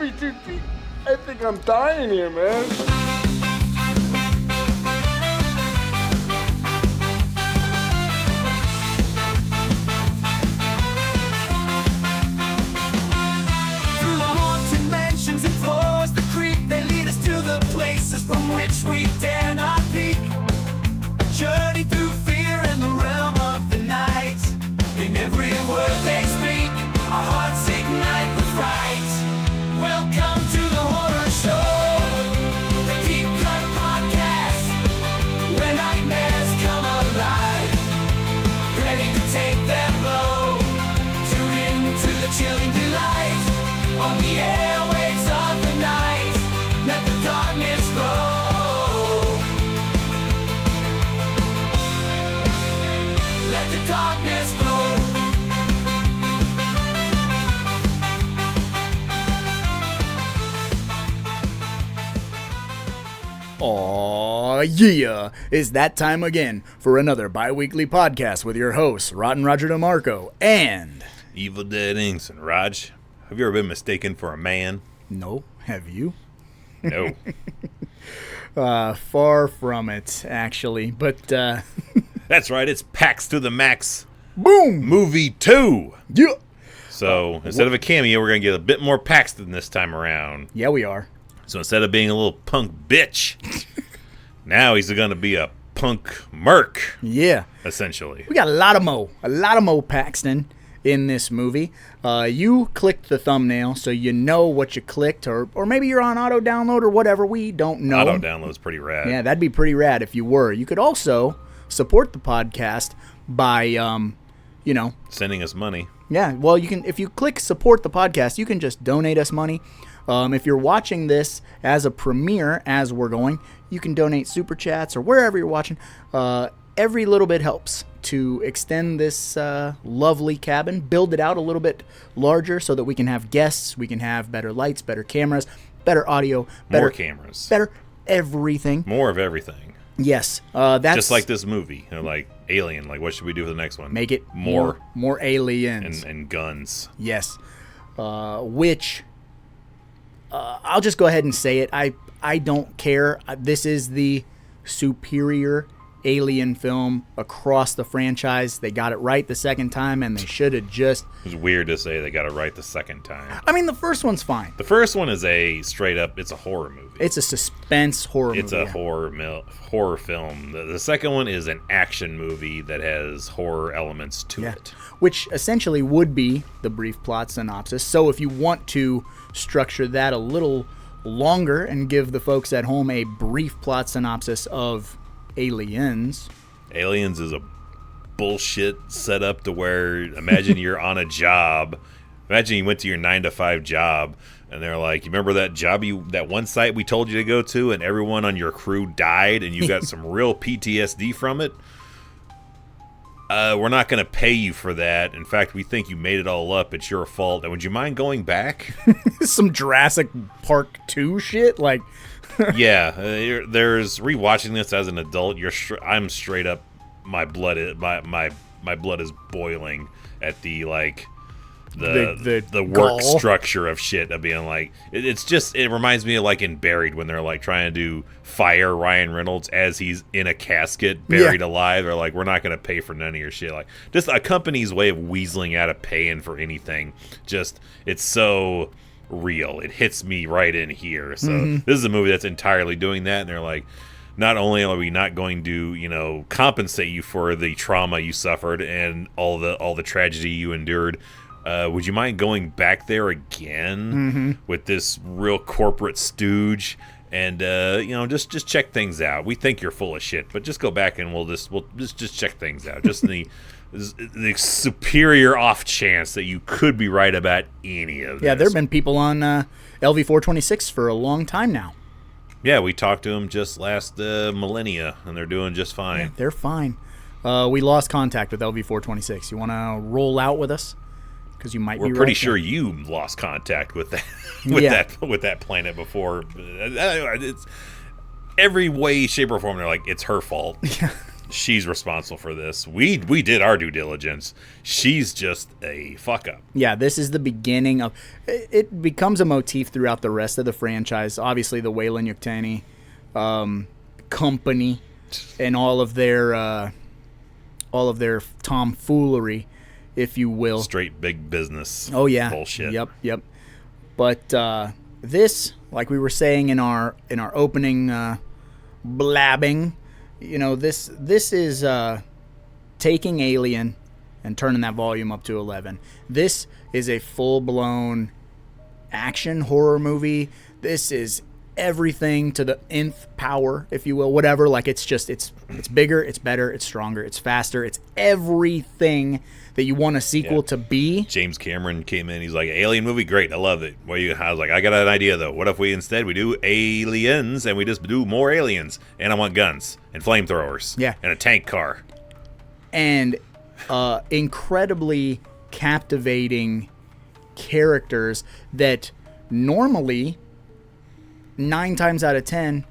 happy to see. I think I'm dying here, man. Through the haunted mansions and floors, the creep, they lead us to the places from which we dare not peek. A journey through fear and the realm of the night. In every word they speak, our hearts ignite with fright. Welcome to the horror show, the Deep Cut Podcast, where nightmares come alive, ready to take their blow. Tune in to the chilling delight on the airwaves of the night. Let the darkness grow. Let the darkness grow. Aw, yeah! It's that time again for another bi-weekly podcast with your hosts, Rotten Roger DeMarco and... Evil Dead Inks. And Raj, have you ever been mistaken for a man? No, have you? No. Far from it, actually, but, That's right, it's PAX to the Max boom! Movie 2. Yeah! So, instead of a cameo, we're going to get a bit more Paxton this time around. Yeah, we are. So, instead of being a little punk bitch, now he's going to be a punk merc, Yeah. essentially. We got a lot of Mo Paxton in this movie. You clicked the thumbnail, so you know what you clicked, or maybe you're on auto download or whatever. We don't know. Auto download's pretty rad. Yeah, that'd be pretty rad if you were. You could also support the podcast by, Sending us money. yeah. Well, you can if you click support the podcast, you can just donate us money. If you're watching this as a premiere, as we're going, you can donate super chats or wherever you're watching. Every little bit helps to extend this lovely cabin, build it out a little bit larger so that we can have guests, we can have better lights, better cameras, better audio, better More cameras. better everything. More of everything. Yes, that's Just like this movie. Like Alien. Like, what should we do for the next one? make it more aliens. and guns. Yes, which I'll just go ahead and say it. I don't care. This is the superior Alien film across the franchise. They got it right the second time, and they should have just... It's weird to say they got it right the second time. I mean, the first one's fine. The first one is a straight up, it's a horror movie. It's a suspense horror It's movie. a horror film. The second one is an action movie that has horror elements to Yeah. it. Which essentially would be the brief plot synopsis. So if you want to structure that a little longer and give the folks at home a brief plot synopsis of Aliens... Aliens is a bullshit setup to where, imagine you're on a job. Imagine you went to your 9-to-5 job, and they're like, you remember that job, that one site we told you to go to, and everyone on your crew died, and you got some real PTSD from it? We're not going to pay you for that. In fact, we think you made it all up. It's your fault. And would you mind going back? Some Jurassic Park 2 shit? Like... Yeah, there's rewatching this as an adult. I'm straight up, my blood is my blood is boiling at the the work gall. structure of shit of being like it reminds me of like in Buried when they're like trying to fire Ryan Reynolds as he's in a casket buried alive. They're like, we're not going to pay for none of your shit. Like, just a company's way of weaseling out of paying for anything. Just, it's so real. It hits me right in here. So this is a movie that's entirely doing that, and they're like, not only are we not going to, compensate you for the trauma you suffered and all the tragedy you endured, would you mind going back there again with this real corporate stooge and just check things out. We think you're full of shit, but just go back and we'll just check things out. Just the superior off chance that you could be right about any of this. Yeah, there have been people on LV-426 for a long time now. Yeah, we talked to them just last millennia, and they're doing just fine. Yeah, they're fine. We lost contact with LV-426. You want to roll out with us? Because you might be right. We're pretty sure you lost contact with that with that planet before. It's every way, shape, or form. They're like, it's her fault. Yeah. she's responsible for this. We did our due diligence. She's just a fuck up. Yeah, this is the beginning of... It becomes a motif throughout the rest of the franchise. Obviously, the Weyland-Yutani company and all of their tomfoolery, if you will. Straight big business. Oh, yeah. Bullshit. Yep. But this, like we were saying in our opening blabbing, this is taking Alien and turning that volume up to 11. This is a full-blown action horror movie. This is everything to the nth power, if you will, whatever. Like, it's bigger, it's better, it's stronger, it's faster, it's everything that you want a sequel to be. James Cameron came in, he's like, Alien movie, great, I love it. I was like, I got an idea though. What if we do aliens and we just do more aliens? And I want guns and flamethrowers. Yeah. And a tank car. And incredibly captivating characters that normally 9 times out of 10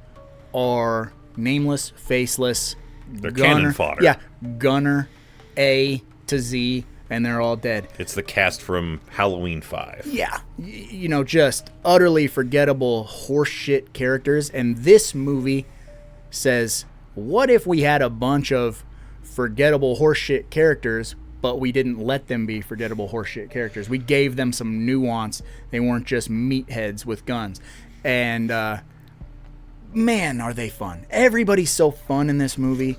are nameless, faceless. They're cannon fodder. Yeah, Gunner, A to Z, and they're all dead. It's the cast from Halloween 5. Yeah, just utterly forgettable horseshit characters. And this movie says, what if we had a bunch of forgettable horseshit characters, but we didn't let them be forgettable horseshit characters? We gave them some nuance. They weren't just meatheads with guns. And man, are they fun. Everybody's so fun in this movie.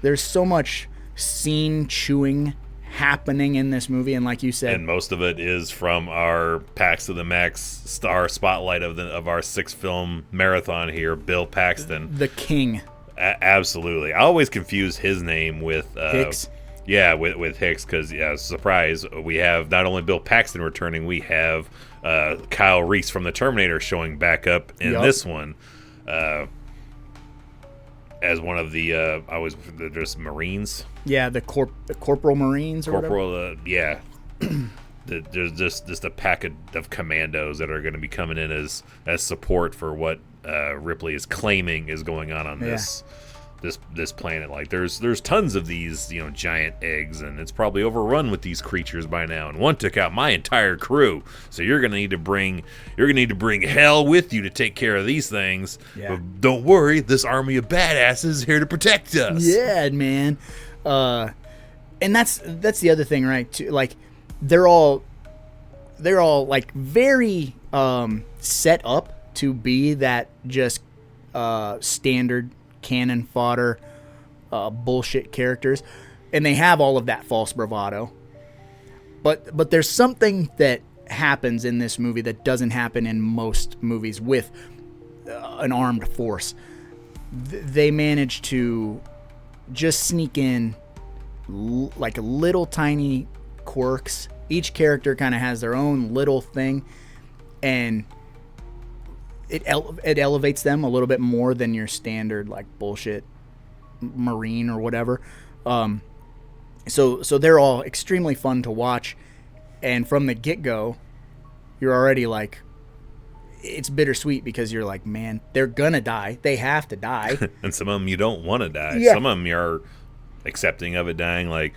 There's so much scene chewing happening in this movie, and like you said, and most of it is from our Pax of the Max star spotlight of our 6-film marathon here, Bill Paxton, the king. Absolutely. I always confuse his name with Hicks. Yeah, with Hicks, because surprise, we have not only Bill Paxton returning, we have Kyle Reese from the Terminator showing back up in this one as one of the there's Marines. Yeah, the Corporal Marines or whatever. Yeah. There's just a pack of commandos that are going to be coming in as support for what Ripley is claiming is going on this planet. Like there's tons of these giant eggs, and it's probably overrun with these creatures by now. And one took out my entire crew, so you're gonna need to bring hell with you to take care of these things. Yeah. But don't worry, this army of badasses is here to protect us. Yeah, man. And that's the other thing, right? Too, like they're all like very set up to be that just standard cannon fodder bullshit characters, and they have all of that false bravado, but there's something that happens in this movie that doesn't happen in most movies with an armed force. They manage to just sneak in like little tiny quirks. Each character kind of has their own little thing, and it elevates them a little bit more than your standard like bullshit Marine or whatever. So they're all extremely fun to watch, and from the get-go, you're already like, it's bittersweet because you're like, man, they're gonna die. They have to die. And some of them you don't want to die. Yeah. Some of them you're accepting of it dying. Like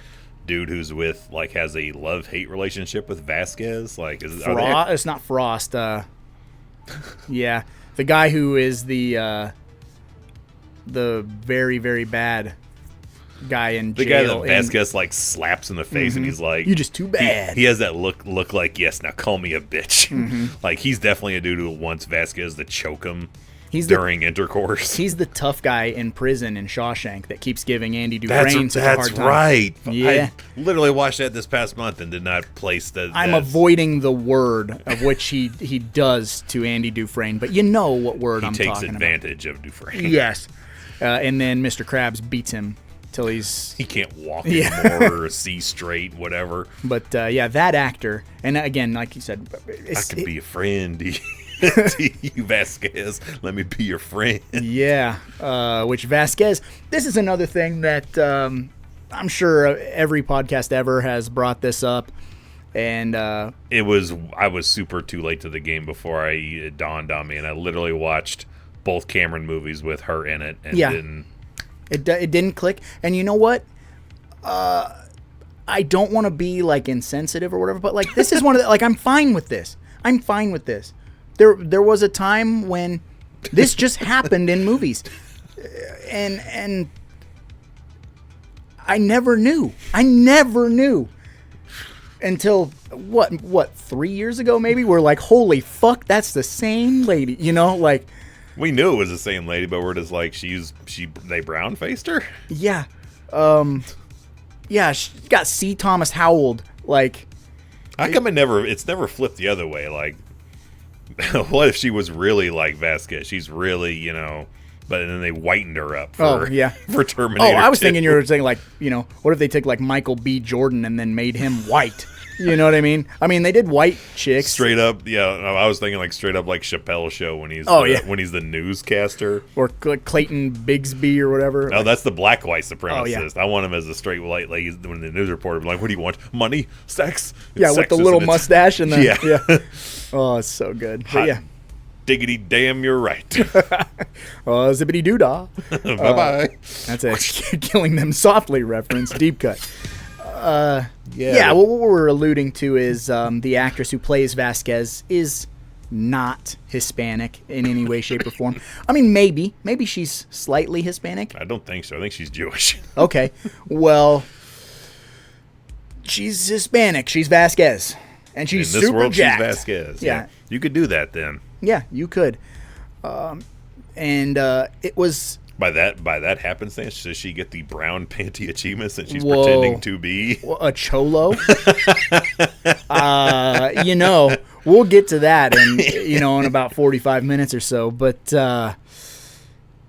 dude who's with has a love-hate relationship with Vasquez. Like it's not Frost. Yeah, the guy who is the very, very bad guy in jail. The guy that Vasquez slaps in the face, and he's like, "You just too bad." He has that look like, yes, now call me a bitch. Like he's definitely a dude who wants Vasquez to choke him during intercourse. He's the tough guy in prison in Shawshank that keeps giving Andy Dufresne such a hard time. That's right. Yeah. I literally watched that this past month and did not place that. I'm avoiding the word of which he does to Andy Dufresne, but you know what word I'm talking about. He takes advantage of Dufresne. Yes. And then Mr. Krabs beats him till he can't walk anymore or see straight, whatever. But that actor, and again, like you said, I could be a friend to you, Vasquez. Let me be your friend. Yeah, which Vasquez, this is another thing that I'm sure every podcast ever has brought this up. And I was super too late to the game before it dawned on me, and I literally watched both Cameron movies with her in it, and It didn't click. And you know what? I don't want to be like insensitive or whatever, but like this is one of the, like I'm fine with this. I'm fine with this. There was a time when this just happened in movies, and I never knew. Until what 3 years ago maybe, we're like, holy fuck, that's the same lady, you know, like we knew it was the same lady, but we're just like they brown faced her. Yeah, yeah, she got C. Thomas Howell, like. How come it's never flipped the other way? Like, what if she was really like Vasquez? She's really, you know, but then they whitened her up for, for Terminator. Oh, I was 2. thinking you were saying like, you know, what if they took like Michael B. Jordan and then made him white? You know what I mean? I mean, they did white chicks. Straight up, yeah. I was thinking like straight up like Chappelle Show when he's when he's the newscaster. Or Clayton Bigsby or whatever. No, that's the black white supremacist. Oh, yeah. I want him as a straight white, like when the news reporter be like, what do you want? Money? Sex? Yeah, It's with the sexist, little and mustache and the yeah. Oh, it's so good. Hot But yeah. Diggity damn, you're right. Zippity doo dah. Bye bye. That's a Killing Them Softly reference. Deep cut. Yeah. What we're alluding to is the actress who plays Vasquez is not Hispanic in any way, shape, or form. I mean, maybe she's slightly Hispanic. I don't think so. I think she's Jewish. Okay, well, she's Hispanic. She's Vasquez, and she's in this super world, jacked. she's Vasquez. Yeah. You could do that then. Yeah, you could. And it was. By that happenstance, does she get the brown panty achievement since she's Whoa. pretending to be a cholo? You know, we'll get to that in about 45 minutes or so. But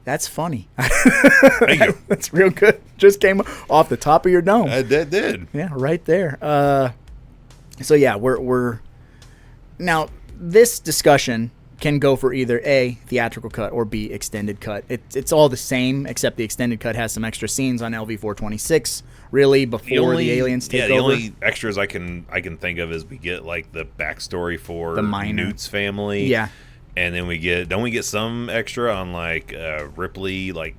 that's funny. Thank you. That's real good. Just came off the top of your dome. That did. Yeah, right there. So yeah, we're now this discussion can go for either A, theatrical cut, or B, extended cut. It's all the same, except the extended cut has some extra scenes on LV-426, really, before the aliens take over. The only extras I can think of is we get, like, the backstory for The minor. Newt's family. Yeah. And then we get some extra on, like, Ripley, like,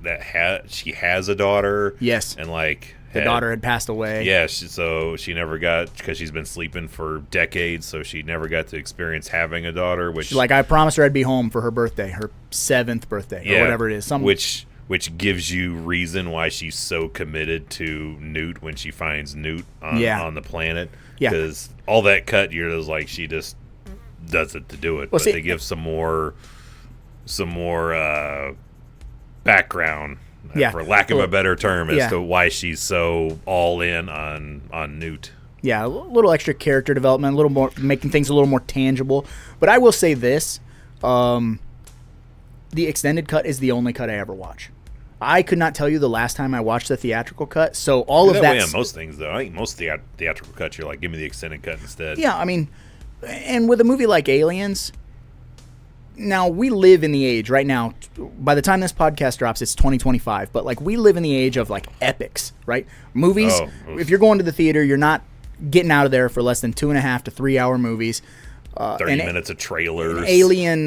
she has a daughter. Yes. And, like... The daughter had passed away. Yeah, so she never got, because she's been sleeping for decades, so she never got to experience having a daughter. Which, like, I promised her I'd be home for her birthday, her 7th birthday, or whatever it is. Which gives you reason why she's so committed to Newt when she finds Newt on the planet. Yeah. Because all that cut, you're just like, she just does it to do it. Well, but they give some more background. Yeah. For lack of a better term, as to why she's so all in on Newt. Yeah, a little extra character development, a little more, making things a little more tangible. But I will say this, the extended cut is the only cut I ever watch. I could not tell you the last time I watched the theatrical cut, so all of that... way on most things, though. I think most theatrical cuts, you're like, give me the extended cut instead. Yeah, I mean, and with a movie like Aliens... Now, we live in the age right now, by the time this podcast drops, it's 2025, but like we live in the age of like epics, right? Movies, if you're going to the theater, you're not getting out of there for less than 2.5 to 3 hour movies. 30 minutes of trailers. Alien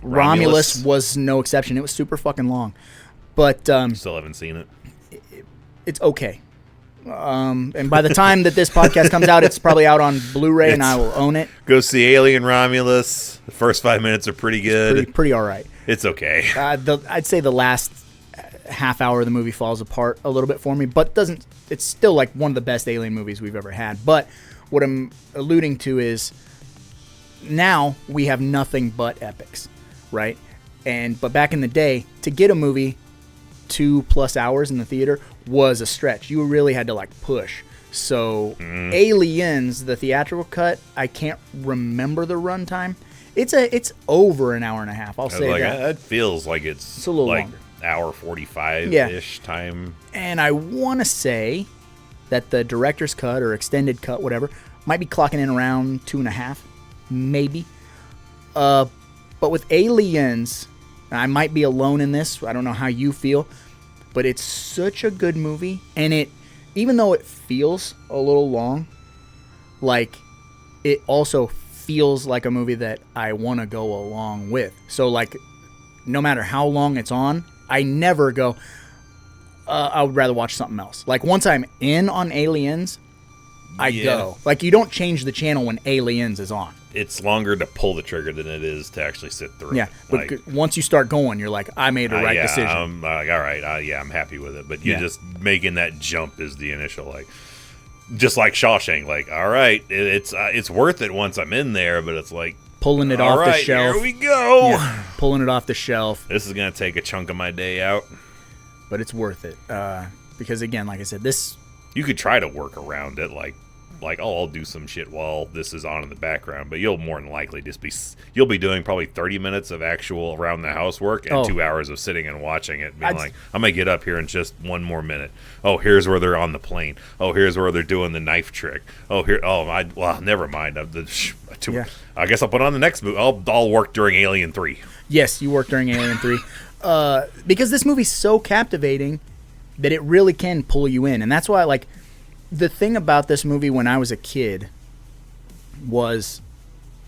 Romulus was no exception. It was super fucking long. But still haven't seen it. It's okay. And by the time that this podcast comes out, it's probably out on Blu-ray, and I will own it. Go see Alien Romulus. The first 5 minutes are pretty good. Pretty all right. It's okay. I'd say the last half hour of the movie falls apart a little bit for me, but doesn't. It's still like one of the best Alien movies we've ever had. But what I'm alluding to is now we have nothing but epics, right? But back in the day, to get a movie 2+ hours in the theater was a stretch. You really had to like push. So Aliens, the theatrical cut, I can't remember the runtime. It's over an hour and a half. I'll say that. It feels like it's a little like longer. Hour 45-ish time. And I want to say that the director's cut or extended cut, whatever, might be clocking in around 2.5, maybe. But with Aliens, I might be alone in this. I don't know how you feel, but it's such a good movie, and even though it feels a little long, like it also feels like a movie that I want to go along with. So like, no matter how long it's on, I never go, I would rather watch something else. Like, once I'm in on Aliens, I go. Like, you don't change the channel when Aliens is on. It's longer to pull the trigger than it is to actually sit through. Yeah, but once you start going, you're like, I made the right decision. I'm like, all right, I'm happy with it. But you just making that jump is the initial, like, just like Shawshank. Like, all right, it's worth it once I'm in there, but it's like pulling it off the shelf. Here we go. Yeah, pulling it off the shelf. This is gonna take a chunk of my day out, but it's worth it because, again, like I said, you could try to work around it, like, I'll do some shit while this is on in the background, but you'll more than likely you'll be doing probably 30 minutes of actual around the house work and 2 hours of sitting and watching it, being like, I'm gonna get up here in just one more minute. Oh, here's where they're on the plane. Oh, here's where they're doing the knife trick. Oh, never mind. I guess I'll put on the next movie. I'll work during Alien 3. Yes, you work during Alien 3 because this movie's so captivating that it really can pull you in, and that's why, like, the thing about this movie when I was a kid was,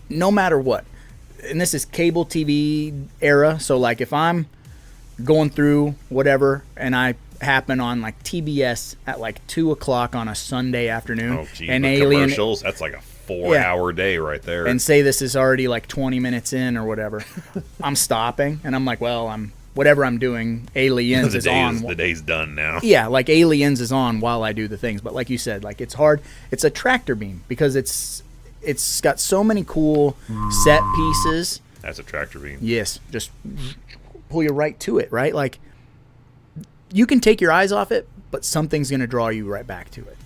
no matter what, and this is cable TV era, so, like, if I'm going through whatever and I happen on, like, TBS at like 2 o'clock on a Sunday afternoon, and Alien commercials, that's like a 4-hour day right there, and say this is already like 20 minutes in or whatever, I'm stopping and I'm like, well, whatever I'm doing, Aliens is on. The day's done now. Yeah, like, Aliens is on while I do the things. But like you said, like, it's hard. It's a tractor beam because it's got so many cool set pieces. That's a tractor beam. Yes, just pull you right to it, right? Like, you can take your eyes off it, but something's going to draw you right back to it.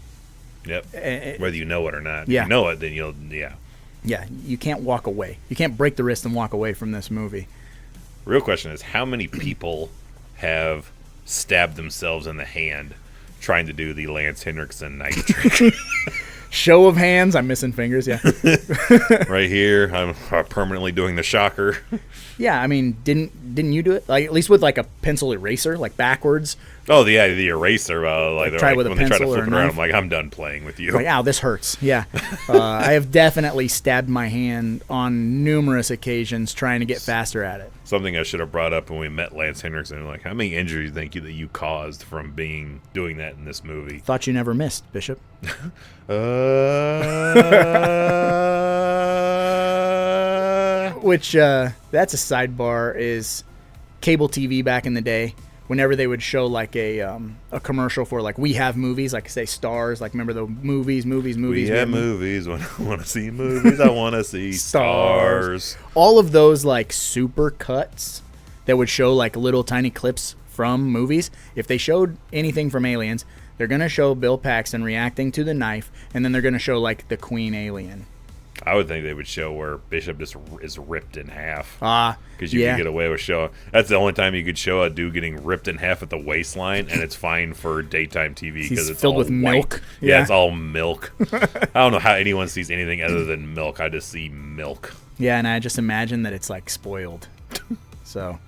Yep. Whether you know it or not. Yeah. If you know it, then Yeah, you can't walk away. You can't break the wrist and walk away from this movie. Real question is, how many people have stabbed themselves in the hand trying to do the Lance Henriksen knife trick? Show of hands. I'm missing fingers, yeah. Right here, I'm permanently doing the shocker. Yeah, I mean, didn't you do it? Like, at least with, like, a pencil eraser, like, backwards. Oh, yeah, the eraser. Like, try with a when they try to pencil flip or it around, knife. I'm like, I'm done playing with you. Like, ow, this hurts. Yeah. I have definitely stabbed my hand on numerous occasions trying to get faster at it. Something I should have brought up when we met Lance Henriksen. Like, how many injuries do you think that you caused from doing that in this movie? Thought you never missed, Bishop. Which, that's a sidebar, is cable TV back in the day. Whenever they would show, like, a commercial for, like, We Have Movies, like, say, Stars, like, remember the movies. We have movies. When I want to see movies, I want to see stars. All of those, like, super cuts that would show, like, little tiny clips from movies. If they showed anything from Aliens, they're going to show Bill Paxton reacting to the knife, and then they're going to show, like, the Queen Alien. I would think they would show where Bishop just is ripped in half. Because you yeah. could get away with showing. That's the only time you could show a dude getting ripped in half at the waistline, and it's fine for daytime TV because it's filled all with white. milk. Yeah, it's all milk. I don't know how anyone sees anything other than milk. I just see milk. Yeah, and I just imagine that it's, like, spoiled. So.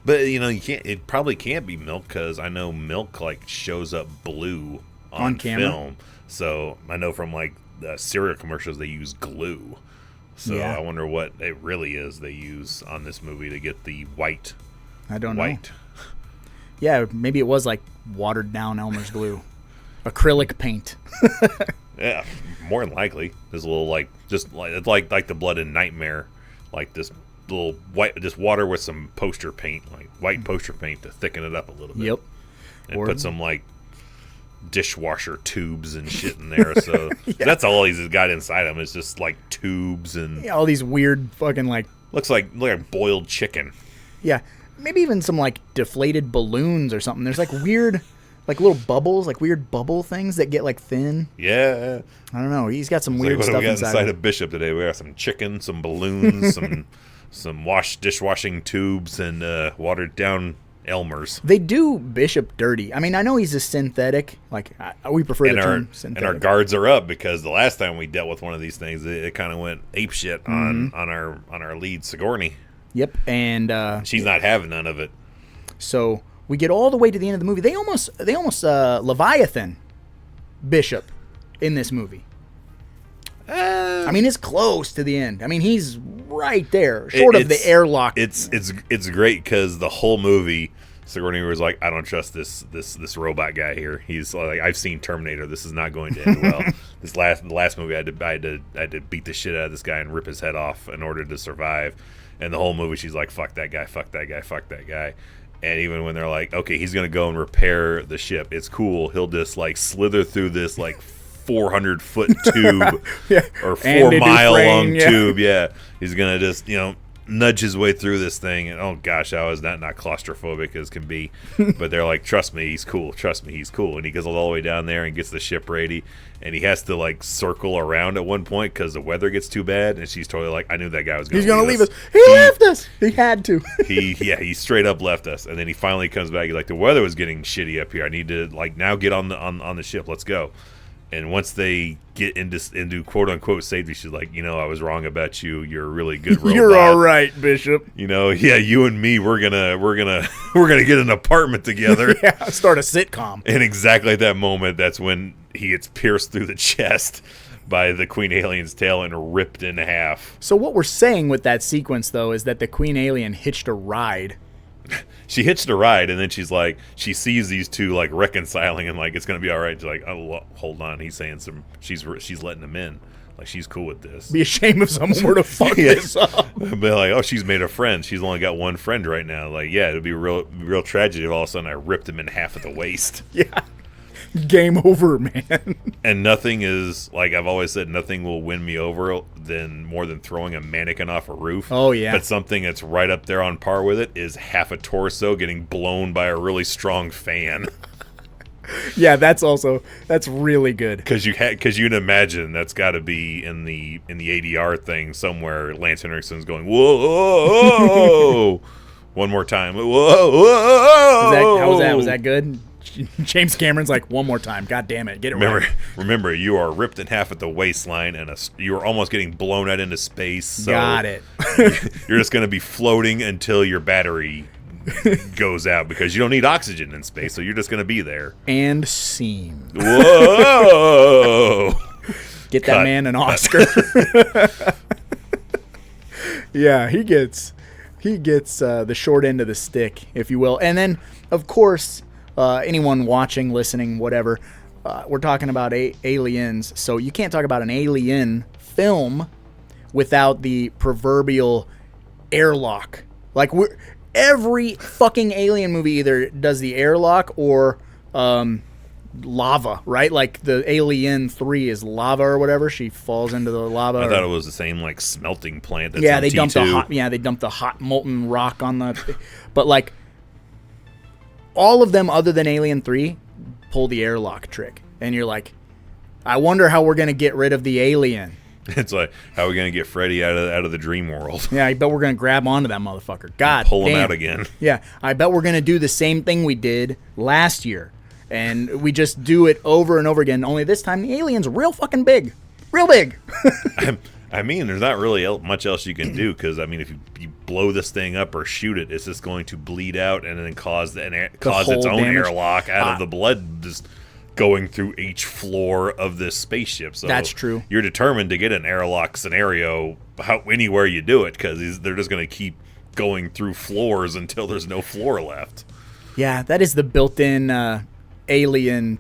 But, you know, you can't. It probably can't be milk because I know milk, like, shows up blue on camera? film. So I know from, like, the cereal commercials they use glue. So Yeah. I wonder what it really is they use on this movie to get the white. I don't know. Yeah, maybe it was, like, watered down Elmer's glue. Acrylic paint. Yeah, more than likely. There's a little, like, just like it's like the Blood and Nightmare, like this little white, just water with some poster paint, like white poster paint to thicken it up a little bit. Yep. And put some, like, dishwasher tubes and shit in there. So that's all he's got inside him. It's just, like, tubes and Yeah, all these weird fucking, like... looks like boiled chicken. Yeah. Maybe even some, like, deflated balloons or something. There's, like, weird... like little bubbles, like weird bubble things that get, like, thin. Yeah. I don't know. He's got some weird What stuff do we got inside of Bishop today? We got some chicken, some balloons, some dishwashing tubes, and watered down Elmer's. They do Bishop dirty. I mean, I know he's a synthetic. Like, we prefer the term synthetic. And our guards are up because the last time we dealt with one of these things, it kind of went apeshit on our lead, Sigourney. Yep. And she's not having none of it. So we get all the way to the end of the movie. They almost Leviathan Bishop in this movie. I mean, it's close to the end. I mean, he's right there, short of the airlock. It's great because the whole movie Sigourney was like, I don't trust this robot guy here. He's like, I've seen Terminator. This is not going to end well. The last movie, I had to beat the shit out of this guy and rip his head off in order to survive. And the whole movie, she's like, fuck that guy, fuck that guy, fuck that guy. And even when they're like, okay, he's gonna go and repair the ship, it's cool. He'll just like slither through this like 400-foot tube or 4-mile long tube. Yeah, he's gonna just nudge his way through this thing, and oh gosh, I was not claustrophobic as can be. But they're like, trust me, he's cool. Trust me, he's cool. And he goes all the way down there and gets the ship ready, and he has to like circle around at one point because the weather gets too bad. And she's totally like, I knew that guy was going to leave us. He left us. He had to. he straight up left us, and then he finally comes back. He's like, the weather was getting shitty up here. I need to like now get on the ship. Let's go. And once they get into quote unquote safety, she's like, I was wrong about you. You're a really good robot. You're all right, Bishop. You and me, we're gonna get an apartment together. Yeah, start a sitcom. And exactly at that moment, that's when he gets pierced through the chest by the Queen Alien's tail and ripped in half. So what we're saying with that sequence, though, is that the Queen Alien hitched a ride. She hitched a ride, and then she's like, she sees these two like reconciling, and like it's gonna be all right. She's like, oh, well, hold on, he's saying she's letting him in, like she's cool with this. Be a shame if someone were to fuck this up. But like, oh, she's made a friend. She's only got one friend right now. Like, yeah, it'd be real tragedy if all of a sudden I ripped him in half at the waist. Yeah. Game over, man. And nothing is, like I've always said, nothing will win me over more than throwing a mannequin off a roof. Oh, yeah. But something that's right up there on par with it is half a torso getting blown by a really strong fan. Yeah, that's really good. Because you'd imagine that's got to be in the ADR thing somewhere. Lance Henriksen's going, whoa, one more time, whoa. How was that? Was that good? James Cameron's like, one more time. God damn it. Get it right. Remember, you are ripped in half at the waistline, and you are almost getting blown out into space. So got it. You're just going to be floating until your battery goes out because you don't need oxygen in space, so you're just going to be there. And scene. Whoa! Get that man an Oscar. Yeah, he gets the short end of the stick, if you will. And then, of course, anyone watching, listening, whatever, we're talking about aliens, so you can't talk about an alien film without the proverbial airlock. Like, every fucking alien movie either does the airlock or lava, right? Like the Alien 3 is lava or whatever. She falls into the lava. I thought it was the same like smelting plant. That's yeah, on they T2. dumped the hot molten rock on the. But like all of them, other than Alien 3, pull the airlock trick, and you're like, I wonder how we're gonna get rid of the alien. It's like, how are we going to get Freddy out of the dream world? Yeah, I bet we're going to grab onto that motherfucker. God pull damn. him out again. Yeah, I bet we're going to do the same thing we did last year. And we just do it over and over again. Only this time, the alien's real fucking big. Real big. I mean, there's not really much else you can do because, I mean, if you blow this thing up or shoot it, it's just going to bleed out and then cause its own airlock out of the blood just going through each floor of this spaceship. So that's true. You're determined to get an airlock scenario anywhere you do it because they're just going to keep going through floors until there's no floor left. Yeah, that is the built-in alien.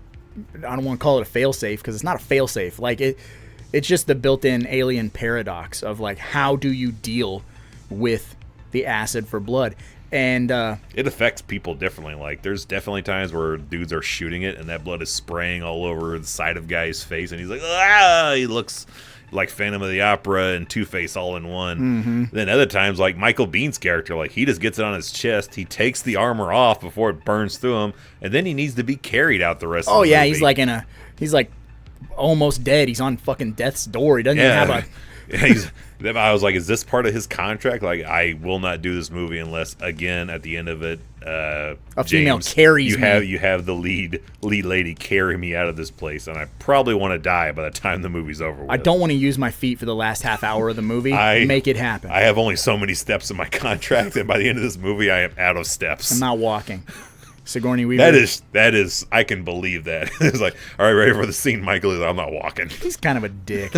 I don't want to call it a failsafe because it's not a failsafe. Like it's just the built-in alien paradox of like, how do you deal with the acid for blood? And it affects people differently. Like, there's definitely times where dudes are shooting it and that blood is spraying all over the side of guy's face, and he's like, ah! He looks like Phantom of the Opera and Two-Face all in one. Mm-hmm. Then other times, like Michael Bihn's character, like he just gets it on his chest. He takes the armor off before it burns through him, and then he needs to be carried out the rest of the movie. Oh yeah, he's like almost dead. He's on fucking death's door. He doesn't even have a. I was like, is this part of his contract? Like, I will not do this movie unless, again, at the end of it, a female carries me. You have the lead lady carry me out of this place, and I probably want to die by the time the movie's over with. I don't want to use my feet for the last half hour of the movie. Make it happen. I have only so many steps in my contract, and by the end of this movie, I am out of steps. I'm not walking. Sigourney Weaver. That is, I can believe that. It's like, all right, ready for the scene, Michael? I'm not walking. He's kind of a dick.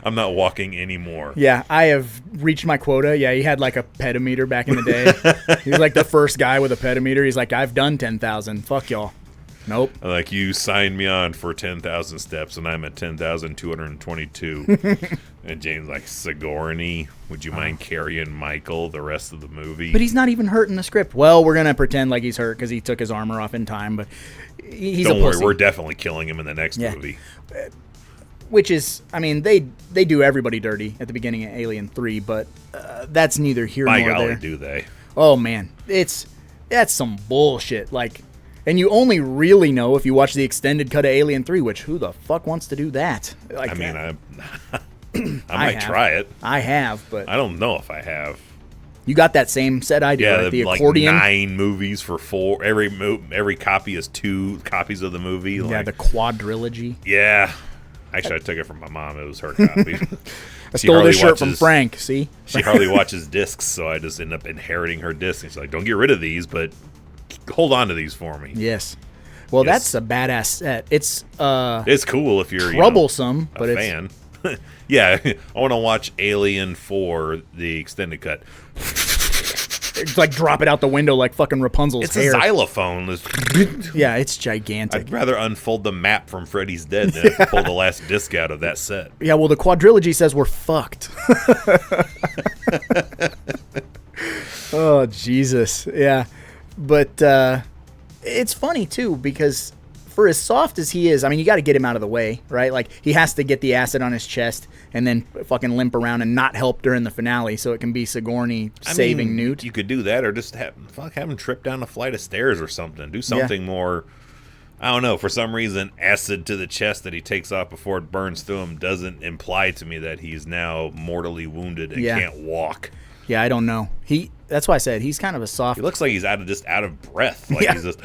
I'm not walking anymore. Yeah, I have reached my quota. Yeah, he had like a petameter back in the day. He was like the first guy with a petameter. He's like, I've done 10,000. Fuck y'all. Nope. Like, you signed me on for 10,000 steps, and I'm at 10,222. And James like, Sigourney, would you mind carrying Michael the rest of the movie? But he's not even hurt in the script. Well, we're going to pretend like he's hurt because he took his armor off in time, but he's Don't a pussy. worry, we're definitely killing him in the next movie. Which is, I mean, they do everybody dirty at the beginning of Alien 3, but that's neither here My nor golly, there. do they. Oh, man. That's some bullshit. Like, and you only really know if you watch the extended cut of Alien 3, which who the fuck wants to do that? Like, I mean, I might try it. I have, but I don't know if I have. you got that same set I do, Yeah, right? The like accordion. 9 movies for 4. Every copy is 2 copies of the movie. Yeah, Like, the quadrilogy. yeah. Actually, I took it from my mom. It was her copy. I stole this shirt from Frank, see? She hardly watches discs, so I just end up inheriting her discs. And she's like, don't get rid of these, but hold on to these for me. Yes. Well, Yes. that's a badass set. It's It's cool if you're troublesome, a but it's fan. Yeah, I want to watch Alien 4, the extended cut. it's like drop it out the window like fucking Rapunzel's It's hair. a xylophone. Yeah, it's gigantic. I'd rather unfold the map from Freddy's Dead than pull the last disc out of that set. Yeah, well, the quadrilogy says we're fucked. Oh, Jesus. Yeah. But it's funny, too, because for as soft as he is, I mean, you got to get him out of the way, right? Like, he has to get the acid on his chest and then fucking limp around and not help during the finale so it can be Sigourney saving Newt. You could do that, or just have him trip down a flight of stairs or something. Do something more. I don't know. For some reason, acid to the chest that he takes off before it burns through him doesn't imply to me that he's now mortally wounded and can't walk. Yeah, I don't know. That's why I said he's kind of a soft. He looks like he's out of breath. Like he's just.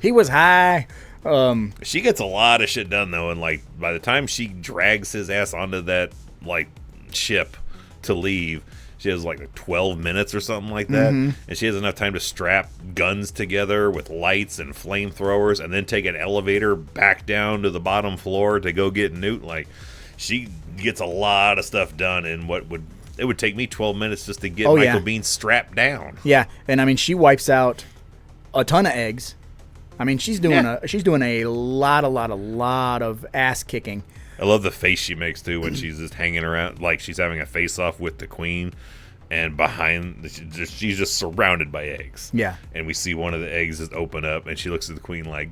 He was high. She gets a lot of shit done though, and like by the time she drags his ass onto that like ship to leave, she has like 12 minutes or something like that, and she has enough time to strap guns together with lights and flamethrowers, and then take an elevator back down to the bottom floor to go get Newt. Like, she gets a lot of stuff done in it would take me 12 minutes just to get Michael Biehn strapped down. Yeah, and I mean she wipes out a ton of eggs. I mean she's doing a lot of ass kicking. I love the face she makes too when she's just hanging around, like she's having a face off with the queen, and behind she's just surrounded by eggs. Yeah, and we see one of the eggs just open up, and she looks at the queen like,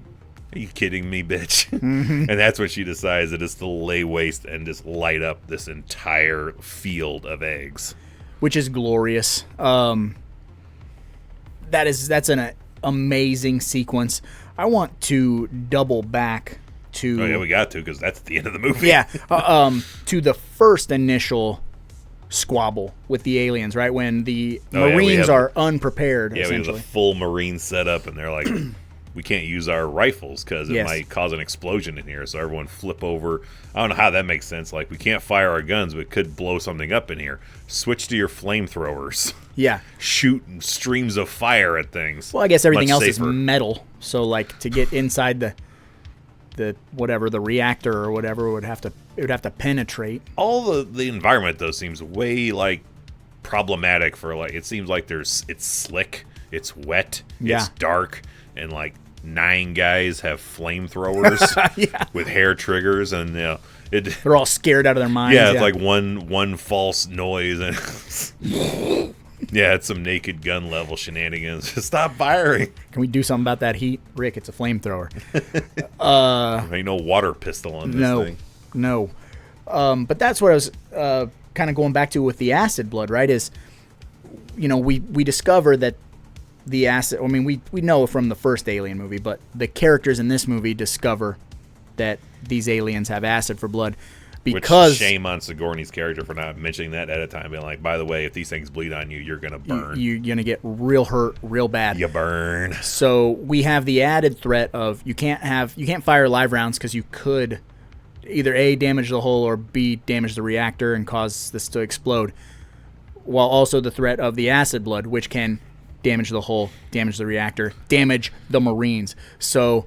"Are you kidding me, bitch?" And that's when she decides that it's to lay waste and just light up this entire field of eggs, which is glorious. That's an amazing sequence. I want to double back to. Oh yeah, we got to, because that's at the end of the movie. Yeah, to the first initial squabble with the aliens, right when the Marines are unprepared. Yeah, we have essentially. the full Marine setup, and they're like, we can't use our rifles because it might cause an explosion in here. So everyone flip over. I don't know how that makes sense. Like, we can't fire our guns, but it could blow something up in here. Switch to your flamethrowers. Yeah. Shoot streams of fire at things. Well, I guess everything Much else safer. is metal. So, like, to get inside the reactor or whatever it would have to penetrate. All the environment though seems way like problematic for like, it seems like it's slick, it's wet, it's dark, and like 9 guys have flamethrowers with hair triggers, and they're all scared out of their minds. Yeah, it's like one false noise, and it's some Naked Gun level shenanigans. Stop firing. Can we do something about that heat? Rick, it's a flamethrower. Ain't no water pistol on this thing. No. But that's what I was kind of going back to with the acid blood, right? Is, we discover that the acid, I mean, we know from the first Alien movie, but the characters in this movie discover that these aliens have acid for blood. Because Which, shame on Sigourney's character for not mentioning that at a time, being like, by the way, if these things bleed on you, you're going to burn. You're going to get real hurt real bad. You burn. So we have the added threat of you can't fire live rounds because you could either A, damage the hull, or B, damage the reactor and cause this to explode. While also the threat of the acid blood, which can damage the hull, damage the reactor, damage the Marines. So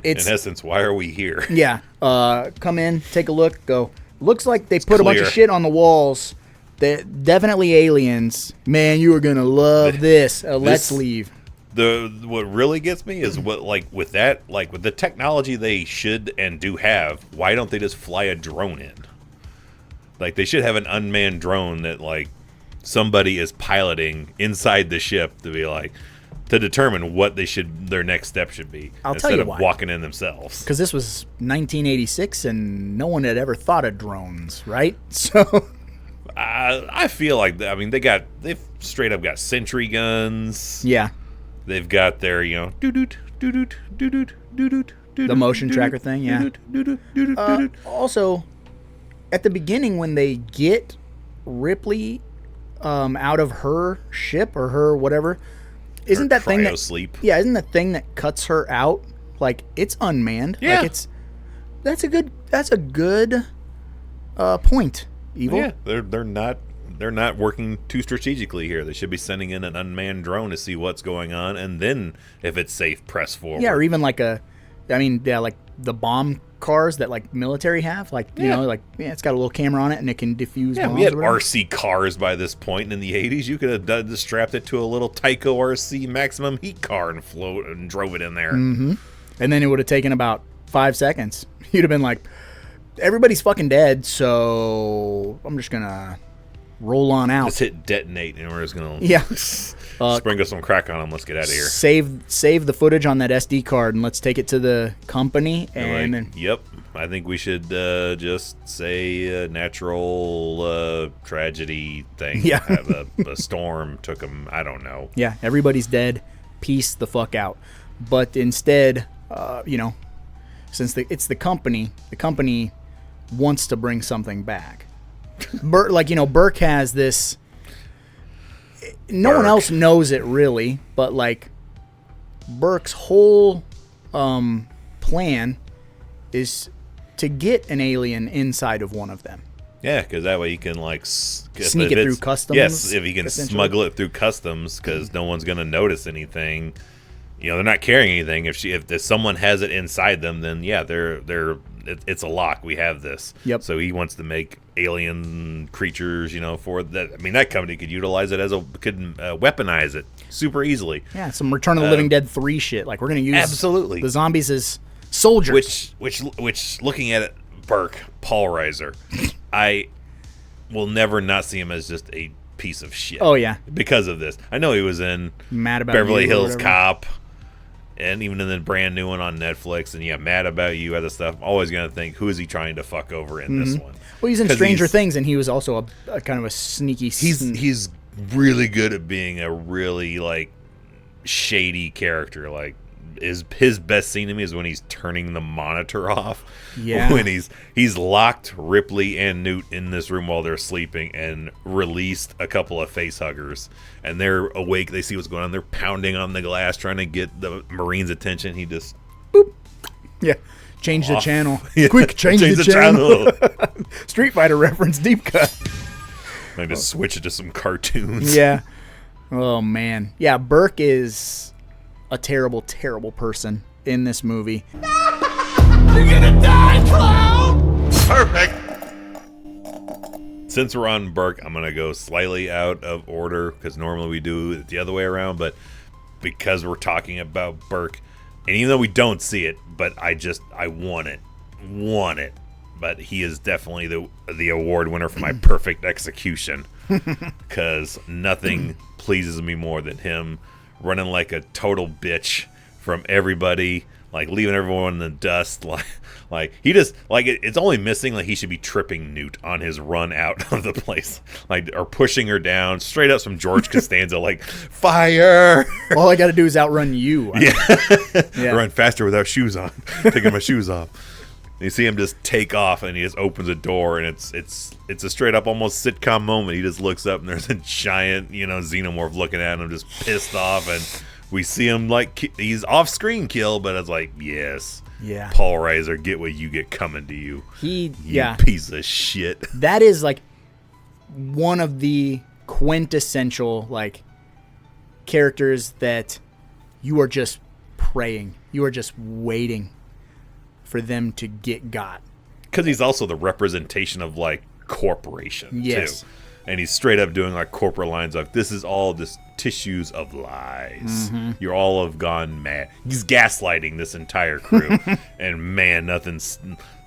it's in essence, why are we here? yeah. Come in, take a look, go. Looks like they put a bunch of clear. shit on the walls. They're definitely aliens. Man, you are gonna love this. Let's leave. What really gets me is what with the technology they should and do have, why don't they just fly a drone in? Like, they should have an unmanned drone that somebody is piloting inside the ship to be to determine what their next step should be. I'll instead tell you of why. walking in themselves. Because this was 1986 and no one had ever thought of drones, right? So I feel like they've straight up got sentry guns. yeah, They've got their the motion tracker thing. Yeah. Also, at the beginning when they get Ripley out of her ship or her whatever, isn't that thing that sleep? Yeah, isn't the thing that cuts her out it's unmanned? Yeah. That's a good point. Evil. Yeah, they're not working too strategically here. They should be sending in an unmanned drone to see what's going on, and then if it's safe, press forward. Yeah, or even like the bomb cars that military have, it's got a little camera on it and it can defuse bombs. We had or whatever. RC cars by this point in the 80s. You could have strapped it to a little Tyco RC maximum heat car and drove it in there. Mm-hmm. And then it would have taken about 5 seconds. You'd have been like, everybody's fucking dead, so I'm just gonna roll on out. Just hit detonate, and we're just gonna sprinkle some crack on them. Let's get out of here. Save the footage on that SD card and let's take it to the company. And then, yep, I think we should just say a natural tragedy thing. Yeah. Have a storm took them. I don't know. yeah, everybody's dead. Peace the fuck out. But instead, since it's the company wants to bring something back. Burke has this. No one else knows it really, but Burke's whole plan is to get an alien inside of one of them. Yeah, because that way he can Sneak it through customs. Yes, if he can smuggle it through customs, because no one's gonna notice anything. They're not carrying anything. If someone has it inside them, then yeah, it's a lock. We have this. Yep. So he wants to make alien creatures, for that. I mean, that company could utilize it could weaponize it super easily. Yeah, some Return of the Living Dead 3 shit. We're gonna use absolutely the zombies as soldiers. Which looking at it, Burke, Paul Reiser, I will never not see him as just a piece of shit. Oh yeah, because of this. I know he was in Mad About Beverly You or Hills whatever. Cop. And even in the brand new one on Netflix, and Mad About You, other stuff. I'm always gonna think, who is he trying to fuck over in this one? Well, he's in Stranger Things, and he was also a kind of a sneaky. He's really good at being a really shady character. His best scene to me is when he's turning the monitor off. Yeah. When he's locked Ripley and Newt in this room while they're sleeping and released a couple of facehuggers. And they're awake. They see what's going on. They're pounding on the glass trying to get the Marines' attention. He just... Boop. Yeah. Change the channel. Yeah. Quick, change the channel. Street Fighter reference, deep cut. I just switch it to some cartoons. Yeah. Oh, man. Yeah, Burke is a terrible, terrible person in this movie. You're gonna die, clown! Perfect. Since we're on Burke, I'm gonna go slightly out of order because normally we do it the other way around, but because we're talking about Burke, and even though we don't see it, but I want it. But he is definitely the award winner for my perfect execution, because nothing pleases me more than him running like a total bitch from everybody, leaving everyone in the dust, he just it's only missing he should be tripping Newt on his run out of the place, or pushing her down straight up some George Costanza fire. All I got to do is outrun you. Yeah. Run faster without shoes on, taking my shoes off. And you see him just take off, and he just opens a door, and it's a straight up almost sitcom moment. He just looks up, and there's a giant xenomorph looking at him, just pissed off, and we see him he's off screen kill, but it's yes. Yeah. Paul Reiser, get what you get coming to you. You piece of shit. That is one of the quintessential characters that you are just praying. You are just waiting for them to get got. Because he's also the representation of like corporation Yes. too, and he's straight up doing like corporate lines like, "This is all just tissues of lies. You're all have gone mad." He's gaslighting this entire crew, and man,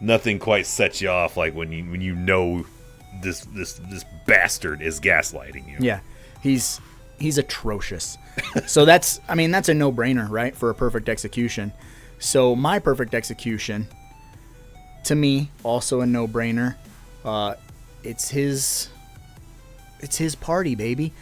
nothing quite sets you off like when you know this bastard is gaslighting you. Yeah, he's atrocious. So that's a no-brainer, right, for a perfect execution. So my perfect execution, to me, also a no-brainer. It's his party, baby.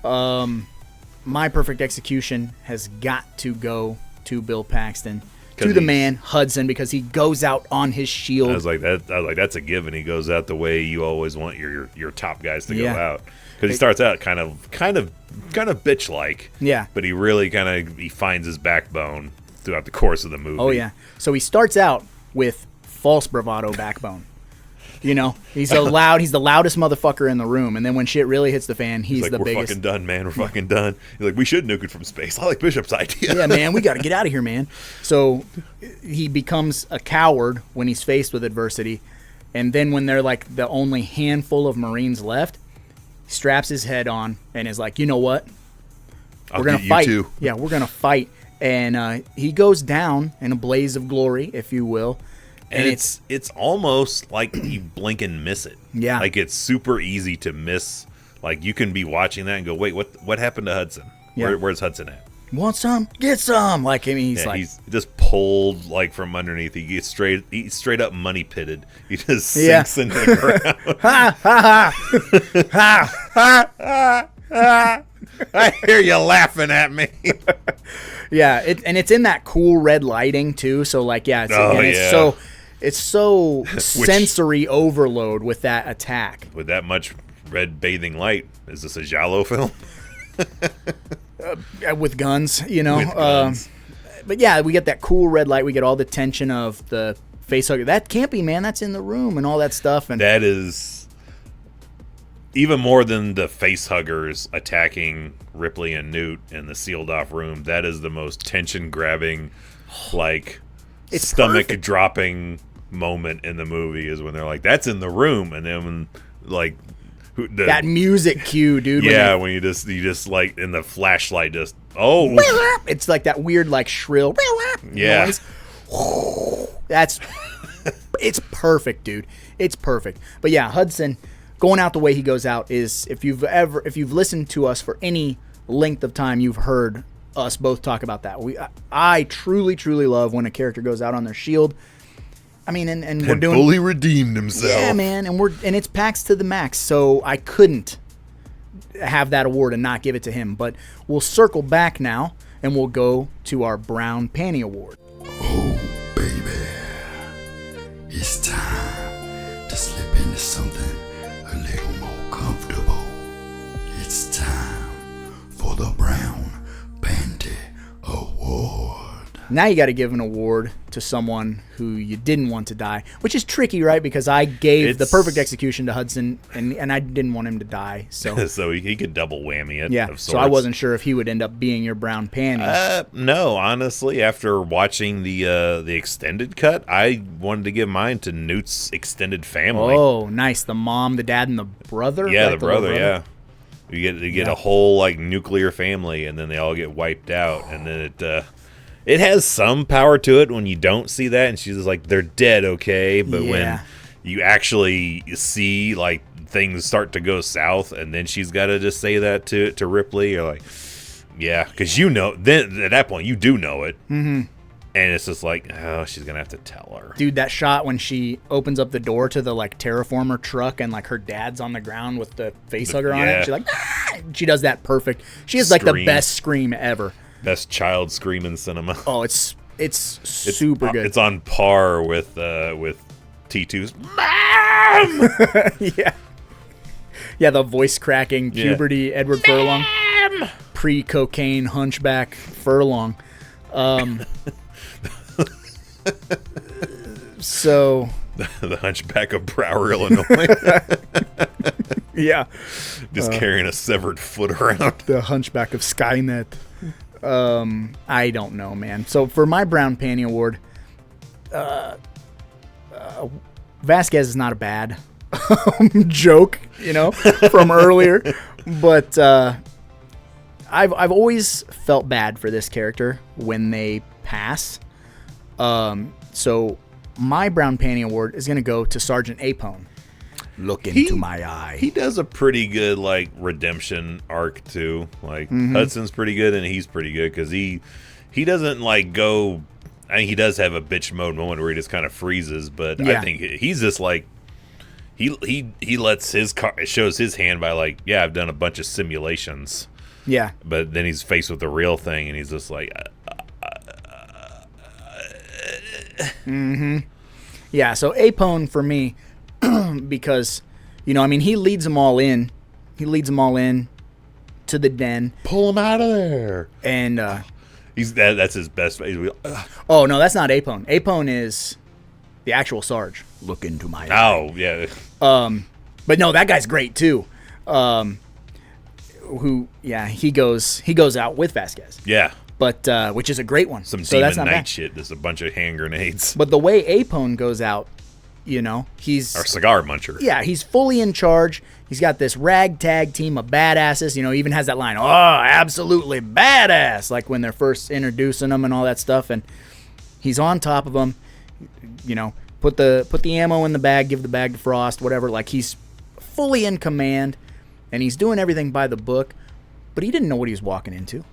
My perfect execution has got to go to Bill Paxton, to the man Hudson, because he goes out on his shield. I was like, that's a given. He goes out the way you always want your top guys to go out. Because he starts out kind of bitch like. Yeah. But he really he finds his backbone throughout the course of the movie. Oh yeah. So he starts out with false bravado backbone. You know, he's the loudest motherfucker in the room, and then when shit really hits the fan, he's like, the we're biggest. Fucking done, man. We're fucking done. He's like, we should nuke it from space. I like Bishop's idea. Yeah, man, we got to get out of here, man. So he becomes a coward when he's faced with adversity, and then when they're like the only handful of Marines left, he straps his head on and is like, you know what? We're gonna fight. You too. Yeah, we're gonna fight, and he goes down in a blaze of glory, if you will. And it's almost like you blink and miss it. Yeah. Like it's super easy to miss. Like you can be watching that and go, wait, what happened to Hudson? Yeah. Where's Hudson at? Want some? Get some. Like, I mean, he's just pulled like from underneath. He gets straight up money pitted. He just sinks into the ground. Ha ha ha ha. I hear you laughing at me. Yeah, it's in that cool red lighting too. So like, it's so sensory overload with that attack. With that much red bathing light, is this a Giallo film? With guns, you know. With guns. But yeah, we get that cool red light. We get all the tension of the facehugger. That can't be, man. That's in the room and all that stuff. And that is even more than the facehuggers attacking Ripley and Newt in the sealed off room. That is the most tension grabbing, like it's stomach perfect. dropping moment in the movie is when they're like, "That's in the room," and then when like that music cue, dude. Yeah, when you just like in the flashlight, just it's like that weird like shrill noise. It's perfect, dude. It's perfect. But yeah, Hudson going out the way he goes out is, if you've listened to us for any length of time, you've heard us both talk about that. I truly love when a character goes out on their shield. I mean, and we're doing fully redeemed himself. Yeah, man, and it's Pax to the max. So I couldn't have that award and not give it to him. But we'll circle back now and we'll go to our Brown Panty Award. Oh, baby, it's time to slip into something a little more comfortable. It's time for the Brown Panty Award. Now you got to give an award to someone who you didn't want to die, which is tricky, right? Because I gave the perfect execution to Hudson, and I didn't want him to die. So so he could double whammy it. Yeah, of sorts. So I wasn't sure if he would end up being your brown panties. No, honestly, after watching the extended cut, I wanted to give mine to Newt's extended family. Oh, nice. The mom, the dad, and the brother? Yeah, like the brother, yeah. You get a whole like nuclear family, and then they all get wiped out, and then it has some power to it when you don't see that, and she's just like, they're dead, okay? But when you actually see like things start to go south, and then she's got to just say that to Ripley, you're like, yeah, because you know, then at that point you do know it, and it's just like, oh, she's gonna have to tell her. Dude, that shot when she opens up the door to the like terraformer truck, and like her dad's on the ground with the facehugger on it, and she's like, ah! She does that perfect. She has like the best scream ever. Best child scream in cinema. Oh, it's super good. It's on par with T2's Mom! Yeah, the voice cracking puberty Edward Furlong. Pre-cocaine hunchback Furlong. So the hunchback of Brower, Illinois. Yeah. Just carrying a severed foot around. The hunchback of Skynet. I don't know, man. So for my Brown Panty Award, Vasquez is not a bad joke, from earlier, but I've always felt bad for this character when they pass. So my Brown Panty Award is going to go to Sergeant Apone. Look into my eye. He does a pretty good redemption arc too. Hudson's pretty good and he's pretty good because he doesn't go. I mean, he does have a bitch mode moment where he just kind of freezes, but I think he's just he lets his shows his hand by I've done a bunch of simulations. Yeah. But then he's faced with the real thing and he's just Yeah, so Apone for me, because, he leads them all in. He leads them all in to the den. Pull him out of there. And that's his best. Oh, no, that's not Apone. Apone is the actual Sarge. Look into my eye. Oh, yeah. But no, that guy's great too. He goes out with Vasquez. Yeah. But which is a great one. Some so Demon that's not Knight bad. shit. There's a bunch of hand grenades. But the way Apone goes out, he's Our cigar muncher. Yeah, he's fully in charge. He's got this ragtag team of badasses. He even has that line, "Oh, absolutely badass!" Like when they're first introducing him and all that stuff. And he's on top of them. Put the ammo in the bag, give the bag to Frost, whatever. He's fully in command, and he's doing everything by the book. But he didn't know what he was walking into.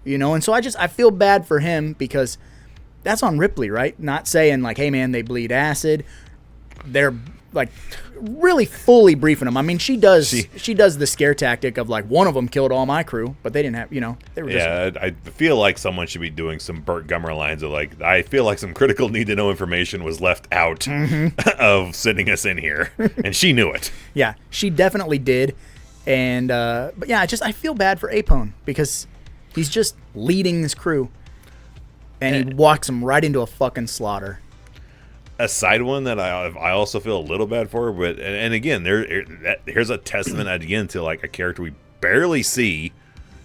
And so I feel bad for him because that's on Ripley, right? Not saying hey man, they bleed acid. They're really fully briefing him. I mean, she does the scare tactic of one of them killed all my crew, but they didn't have, they were just. Yeah, I feel like someone should be doing some Burt Gummer lines of I feel like some critical need to know information was left out of sending us in here, and she knew it. Yeah, she definitely did, and but yeah, I feel bad for Apone because he's just leading this crew, and he walks them right into a fucking slaughter. A side one that I also feel a little bad for, but and again, here's a testament again to a character we barely see,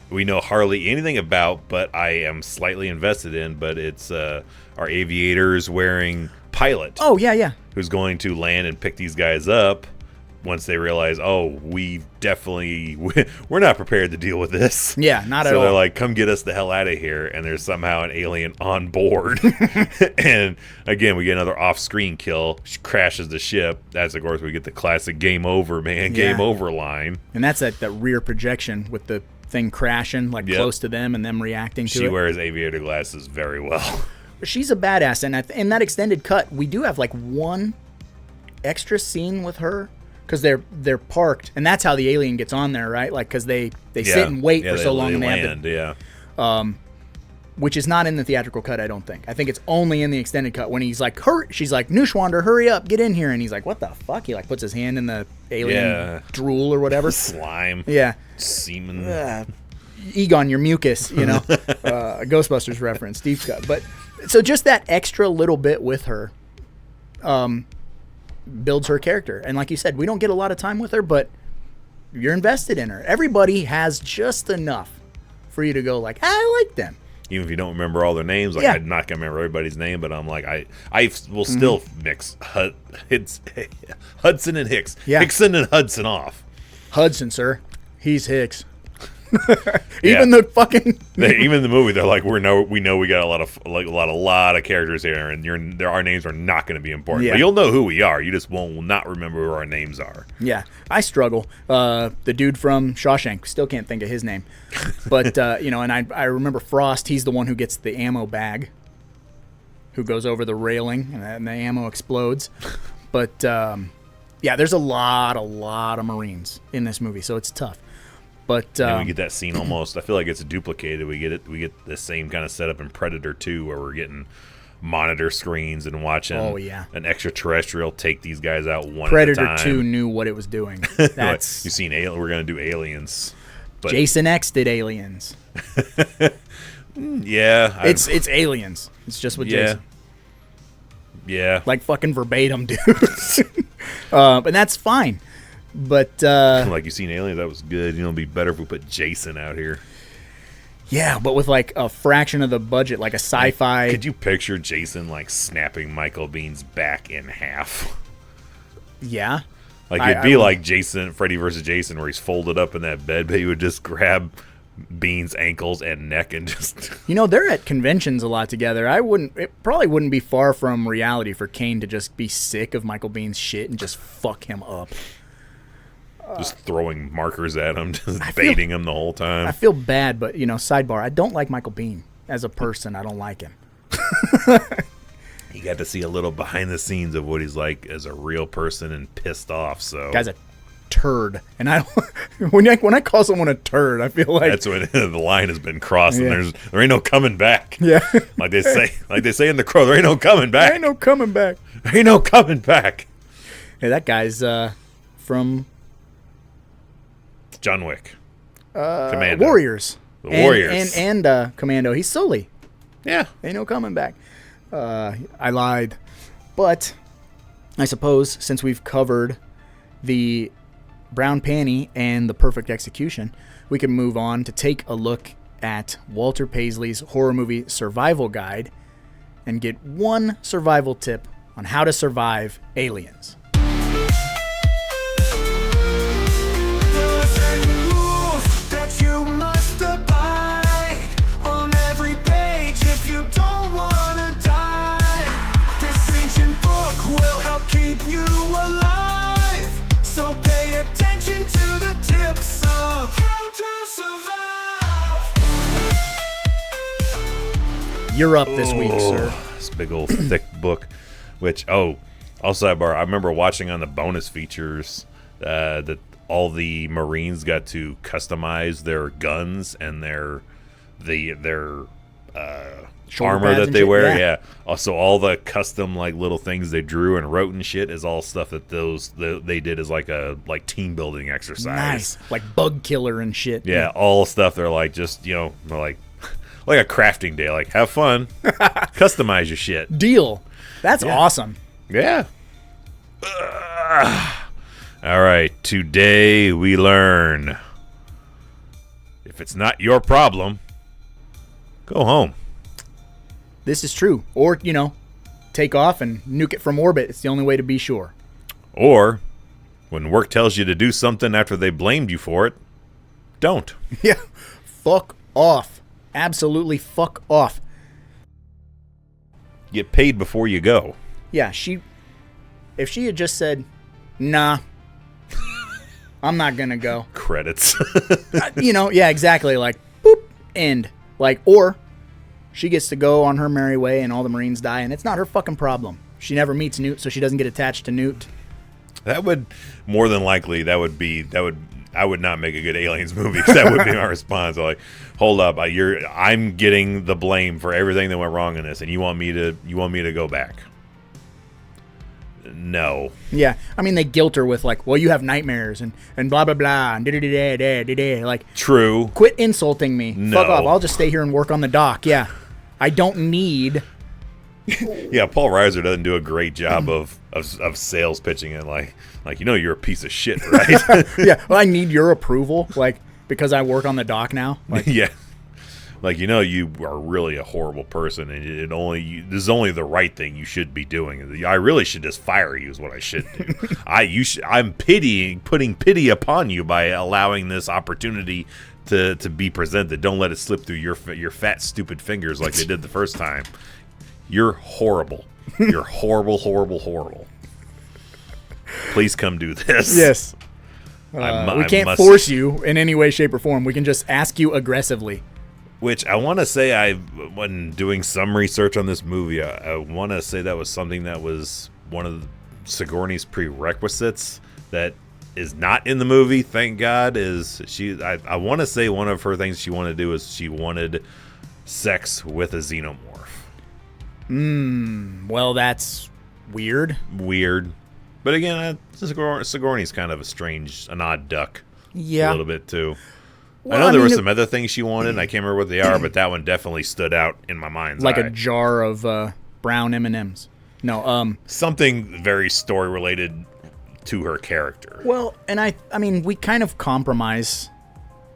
we know hardly anything about, but I am slightly invested in. But it's our aviators wearing pilot. Oh yeah. Who's going to land and pick these guys up once they realize, we're not prepared to deal with this. Yeah, not at all. So they're come get us the hell out of here. And there's somehow an alien on board. And again, we get another off-screen kill. She crashes the ship. That's, of course, we get the classic game over, man. Game over line. And that's that rear projection with the thing crashing close to them and them reacting to it. She wears aviator glasses very well. She's a badass. And in that extended cut, we do have one extra scene with her. Because they're parked, and that's how the alien gets on there, right? Because they sit and wait for so long. They land, which is not in the theatrical cut, I don't think. I think it's only in the extended cut when he's hurry. She's like, Neuschwander, hurry up, get in here. And he's like, what the fuck? He puts his hand in the alien drool or whatever. Slime. Yeah. Semen. Egon, your mucus, a Ghostbusters reference, deep cut. But so just that extra little bit with her, builds her character. And like you said, we don't get a lot of time with her, but you're invested in her. Everybody has just enough for you to go I like them. Even if you don't remember all their names, I'm not gonna remember everybody's name, but I'm I will still mix Hudson and Hicks. Yeah. Hickson and Hudson off. Hudson, sir. He's Hicks. Even the fucking even the movie, they're we know we got a lot of characters here, and our names are not going to be important. But you'll know who we are. You just will not remember who our names are. Yeah, I struggle. The dude from Shawshank, still can't think of his name, but and I remember Frost. He's the one who gets the ammo bag, who goes over the railing, and the ammo explodes. But there's a lot of Marines in this movie, so it's tough. But and we get that scene almost. I feel like it's duplicated. We get the same kind of setup in Predator 2, where we're getting monitor screens and watching an extraterrestrial take these guys out one Predator at a time. 2 knew what it was doing. That's you've seen we're gonna do Aliens. But Jason X did Aliens. Yeah, it's Aliens. It's just what Jason. Yeah, fucking verbatim, dude. And that's fine. But like, you seen Aliens? That was good. It'd be better if we put Jason out here. Yeah, but with like a fraction of the budget, like a sci-fi. Could you picture Jason like snapping Michael Bihn's back in half? Yeah. Like it'd be like Freddy versus Jason, where he's folded up in that bed, but he would just grab Bean's ankles and neck and just. They're at conventions a lot together. It probably wouldn't be far from reality for Kane to just be sick of Michael Bihn's shit and just fuck him up. Just throwing markers at him, just baiting him the whole time. I feel bad, but sidebar, I don't like Michael Biehn as a person. I don't like him. You got to see a little behind the scenes of what he's like as a real person and pissed off. So guy's a turd, and I don't. when I call someone a turd, I feel like that's when the line has been crossed, and there ain't no coming back. Yeah, like they say in The Crow, there ain't no coming back. There ain't no coming back. There ain't no coming back. Hey, that guy's from John Wick, Commando, Warriors, Warriors, and Commando. He's Sully. Yeah, ain't no coming back. I lied, but I suppose since we've covered the Brown Panty and the Perfect Execution, we can move on to take a look at Walter Paisley's horror movie survival guide and get one survival tip on how to survive aliens. You're up this week, sir. This big old thick book, which, also sidebar, I remember watching on the bonus features that all the Marines got to customize their guns and their armor that they wear. Yeah. Also, all the custom like little things they drew and wrote and shit is all stuff that they did as like a team building exercise. Nice, like bug killer and shit. Yeah, all stuff. They're like just like a crafting day. Like have fun, customize your shit. Deal. That's awesome. Yeah. All right. Today we learn if it's not your problem, go home. This is true. Or, take off and nuke it from orbit. It's the only way to be sure. Or, when work tells you to do something after they blamed you for it, don't. Yeah. Fuck off. Absolutely fuck off. Get paid before you go. Yeah, if she had just said, nah, I'm not gonna go. Credits. Yeah, exactly. Like, boop, end. Like, or she gets to go on her merry way and all the Marines die, and it's not her fucking problem. She never meets Newt, so she doesn't get attached to Newt. That would, more than likely, I would not make a good Aliens movie, because that would be my response. Like, hold up, I'm getting the blame for everything that went wrong in this, and you want me to go back? No. Yeah, I mean, they guilt her with like, well, you have nightmares and blah blah blah and da-da-da-da-da-da. Like, true. Quit insulting me. No. Fuck off. I'll just stay here and work on the dock. Yeah, I don't need. Yeah, Paul Reiser doesn't do a great job of sales pitching it. Like you're a piece of shit, right? Yeah, well, I need your approval, like, because I work on the dock now. Like, yeah, like, you are really a horrible person, and this is only the right thing you should be doing. I really should just fire you is what I should do. I'm putting pity upon you by allowing this opportunity to be presented. Don't let it slip through your fat stupid fingers like they did the first time. You're horrible. You're horrible, horrible, horrible. Please come do this. Yes. We can't force you in any way, shape, or form. We can just ask you aggressively. Which I want to say, when doing some research on this movie, I want to say that was something that was one of Sigourney's prerequisites that is not in the movie, thank God, I want to say one of her things she wanted to do is she wanted sex with a xenomorph. Well, that's weird. But again, Sigourney's kind of an odd duck. Yeah. A little bit, too. Well, I know there were some other things she wanted, and I can't remember what they are, but that one definitely stood out in my mind's like eye. a jar of brown M&Ms. No, something very story-related to her character. Well, and I mean, we kind of compromise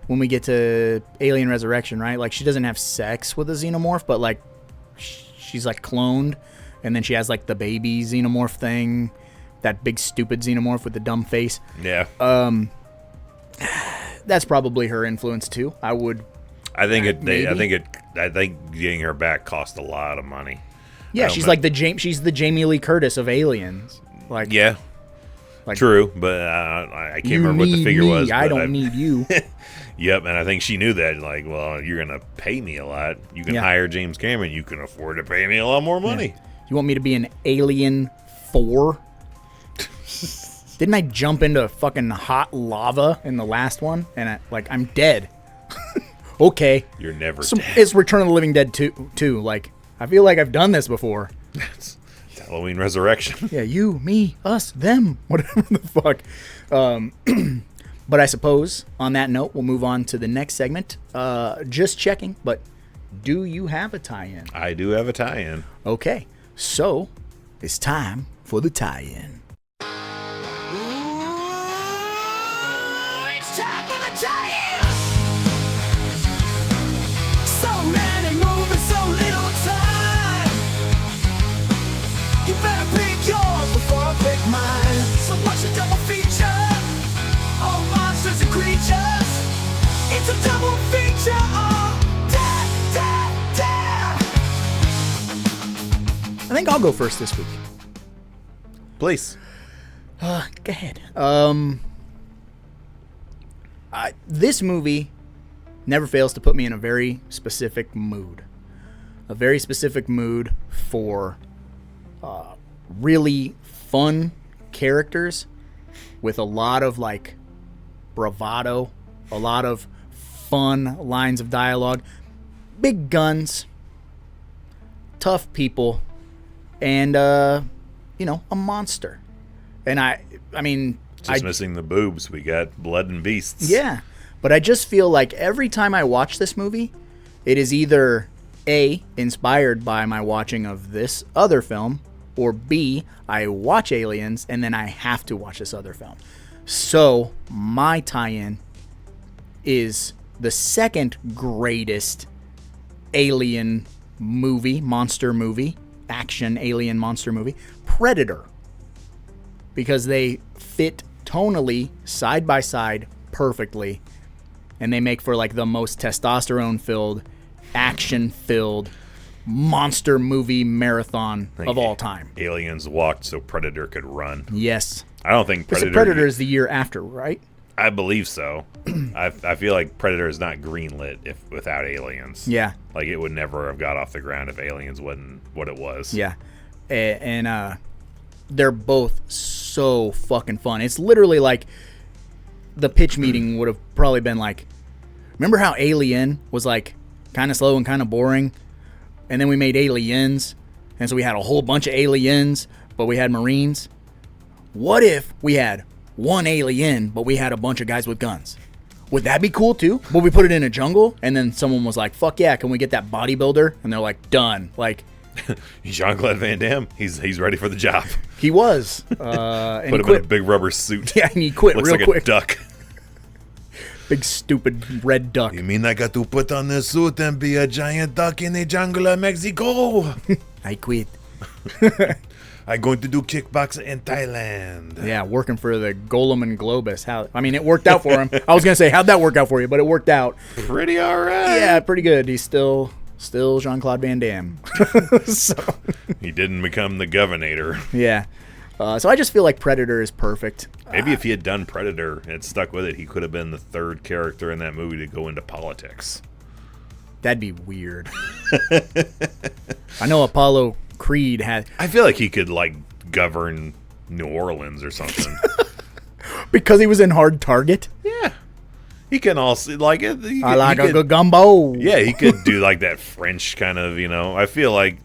when we get to Alien Resurrection, right? Like, she doesn't have sex with a xenomorph, but, like, she's, like, cloned. And then she has, like, the baby xenomorph thing. That big, stupid xenomorph with the dumb face. Yeah. That's probably her influence, too. I think getting her back cost a lot of money. Yeah, she's like she's the Jamie Lee Curtis of Aliens. Like, yeah. Like, true, but I can't remember what the figure was. I don't need you. Yep, and I think she knew that. Like, well, you're gonna pay me a lot. You can hire James Cameron. You can afford to pay me a lot more money. Yeah. You want me to be an Alien 4? Didn't I jump into fucking hot lava in the last one? And I'm dead. Okay. You're never dead. It's Return of the Living Dead 2. Like, I feel like I've done this before. It's Halloween Resurrection. Yeah, you, me, us, them, whatever the fuck. But I suppose, on that note, we'll move on to the next segment. Just checking, but do you have a tie-in? I do have a tie-in. Okay, so it's time for the tie-in. It's time for the tie-in. So many movies, so little time. You better pick yours before I pick mine. So watch a double feature. All monsters and creatures. It's a double feature. Oh, death. I think I'll go first this week. Please. Go ahead. This movie never fails to put me in a very specific mood. A very specific mood for really fun characters with a lot of, like, bravado, a lot of fun lines of dialogue, big guns, tough people, and, a monster. And I mean... Just missing the boobs. We got blood and beasts. Yeah. But I just feel like every time I watch this movie, it is either A, inspired by my watching of this other film, or B, I watch Aliens and then I have to watch this other film. So my tie-in is the second greatest alien movie, monster movie, action alien monster movie, Predator. Because they fit tonally side by side perfectly, and they make for like the most testosterone filled, action filled monster movie marathon of all time. Aliens walked so Predator could run. Yes. I don't think Predator is the year after, right? I believe so. I feel like Predator is not greenlit without Aliens. Yeah. Like, it would never have got off the ground if Aliens wasn't what it was. Yeah. And they're both so fucking fun. It's literally like the pitch meeting would have probably been like, remember how Alien was like kind of slow and kind of boring? And then we made Aliens, and so we had a whole bunch of aliens, but we had Marines. What if we had one alien, but we had a bunch of guys with guns? Would that be cool too? But we put it in a jungle, and then someone was like, fuck yeah, can we get that bodybuilder? And they're like, done. Like, Jean-Claude Van Damme, he's ready for the job. He was. And put him in a big rubber suit. Yeah, and he quit Looks real like quick. A duck. Big stupid red duck. You mean I got to put on the suit and be a giant duck in the jungle of Mexico? I quit. I'm going to do kickboxing in Thailand. Yeah, working for the Golem and Globus. It worked out for him. I was going to say, how'd that work out for you? But it worked out. Pretty all right. Yeah, pretty good. He's still Jean-Claude Van Damme. So, he didn't become the governor. Yeah. So I just feel like Predator is perfect. Maybe if he had done Predator and stuck with it, he could have been the third character in that movie to go into politics. That'd be weird. I know Apollo Creed had... I feel like he could, like, govern New Orleans or something. Because he was in Hard Target? Yeah. He can also, like... I like a good gumbo. Yeah, he could do, like, that French kind of, I feel like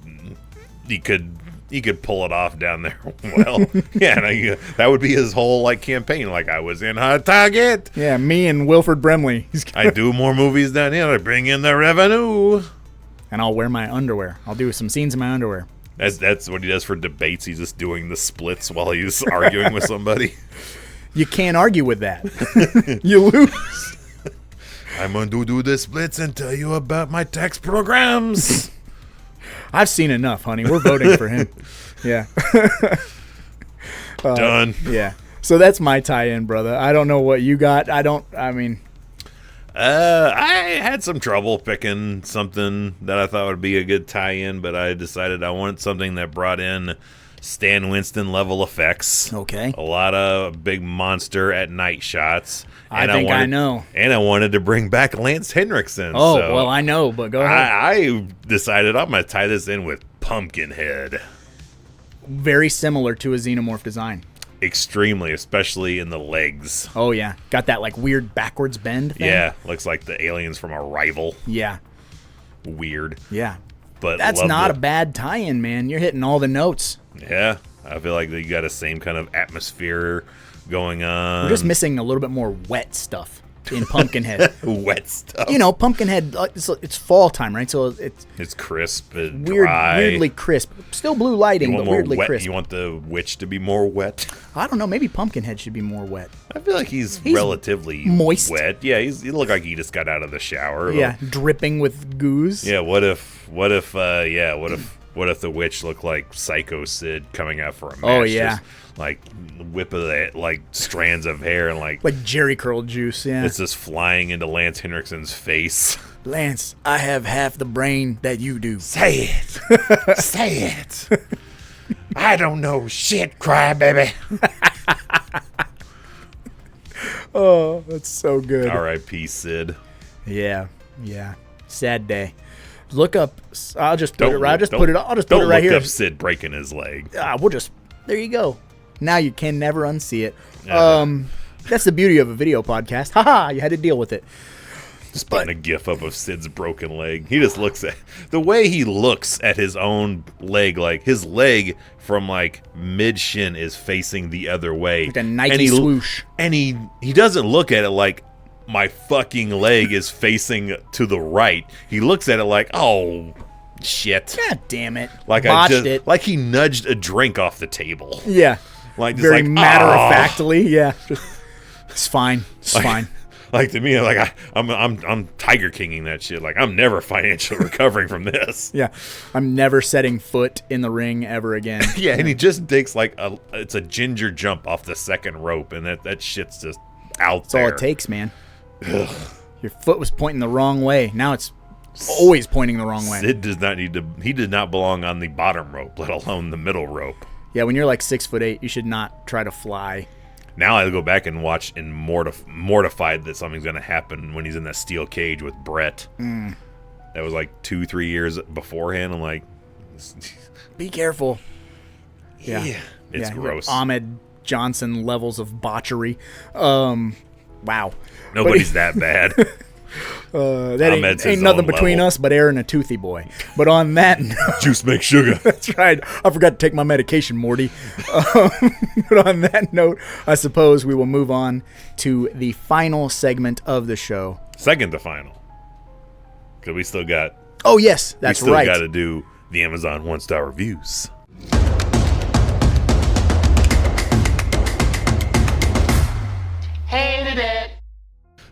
he could pull it off down there well. Yeah, that would be his whole, like, campaign. Like, I was in Hard Target. Yeah, me and Wilford Brimley. I do more movies down here. I bring in the revenue. And I'll wear my underwear. I'll do some scenes in my underwear. That's what he does for debates. He's just doing the splits while he's arguing with somebody. You can't argue with that. You lose. I'm going to do the splits and tell you about my tax programs. I've seen enough, honey. We're voting for him. Yeah. Done. Yeah. So that's my tie-in, brother. I don't know what you got. I had some trouble picking something that I thought would be a good tie-in, but I decided I wanted something that brought in Stan Winston level effects. Okay. A lot of big monster at night shots. I think I know. And I wanted to bring back Lance Henriksen. Oh, so well, I know, but go ahead. I decided I'm going to tie this in with Pumpkinhead. Very similar to a xenomorph design. Extremely, especially in the legs. Oh, yeah. Got that, like, weird backwards bend thing? Yeah, looks like the aliens from Arrival. Yeah. Weird. Yeah. But that's not a bad tie-in, man. You're hitting all the notes. Yeah, I feel like you got the same kind of atmosphere going on. We're just missing a little bit more wet stuff in Pumpkinhead. Wet stuff. You know, Pumpkinhead, it's fall time, right? So it's crisp and dry. Weirdly crisp. Still blue lighting, but weirdly wet? crisp. You want the witch to be more wet? I don't know. Maybe Pumpkinhead should be more wet. I feel like he's relatively moist. wet. Yeah, he looked like he just got out of the shower. Yeah, dripping with goose. Yeah, what if the witch looked like Psycho Sid coming out for a match? Oh, yeah. Just, like whip of that, like strands of hair and like Jerry curl juice. Yeah, it's just flying into Lance Henriksen's face. Lance, I have half the brain that you do. Say it. Say it. I don't know shit, crybaby. Oh, that's so good. R.I.P. Sid. Yeah. Sad day. Look up. I'll just put it right. Don't put it right here. Look up Sid breaking his leg. There you go. Now you can never unsee it. That's the beauty of a video podcast. Haha, you had to deal with it. Just putting a gif up of Sid's broken leg. He just looks at the way he looks at his own leg, like his leg from like mid shin is facing the other way. Like a Nike swoosh. And he doesn't look at it like my fucking leg is facing to the right. He looks at it like, oh shit. God damn it. Like Botched it. Like he nudged a drink off the table. Yeah. Like just very like, matter of factly. Yeah. It's fine. It's fine. Like to me, like I'm Tiger Kinging that shit. Like I'm never financially recovering from this. Yeah, I'm never setting foot in the ring ever again. Yeah, and he just takes like it's a ginger jump off the second rope, and that shit's just out That's there. all it takes, man. Your foot was pointing the wrong way. Now it's always pointing the wrong way. Sid does not need to. He did not belong on the bottom rope, let alone the middle rope. Yeah, when you're like 6'8", you should not try to fly. Now I go back and watch and mortified that something's going to happen when he's in that steel cage with Brett. That was like 2-3 years beforehand. I'm like, be careful. Yeah, it's gross. Ahmed Johnson levels of botchery. Wow. Nobody's that bad. That ain't nothing between us but air and a toothy boy. But on that note, Juice makes sugar. That's right. I forgot to take my medication, Morty. But on that note, I suppose we will move on to the final segment of the show. Second to final. Because we still got... Oh, yes. That's right. We still got to do the Amazon 1-star reviews. Hated it.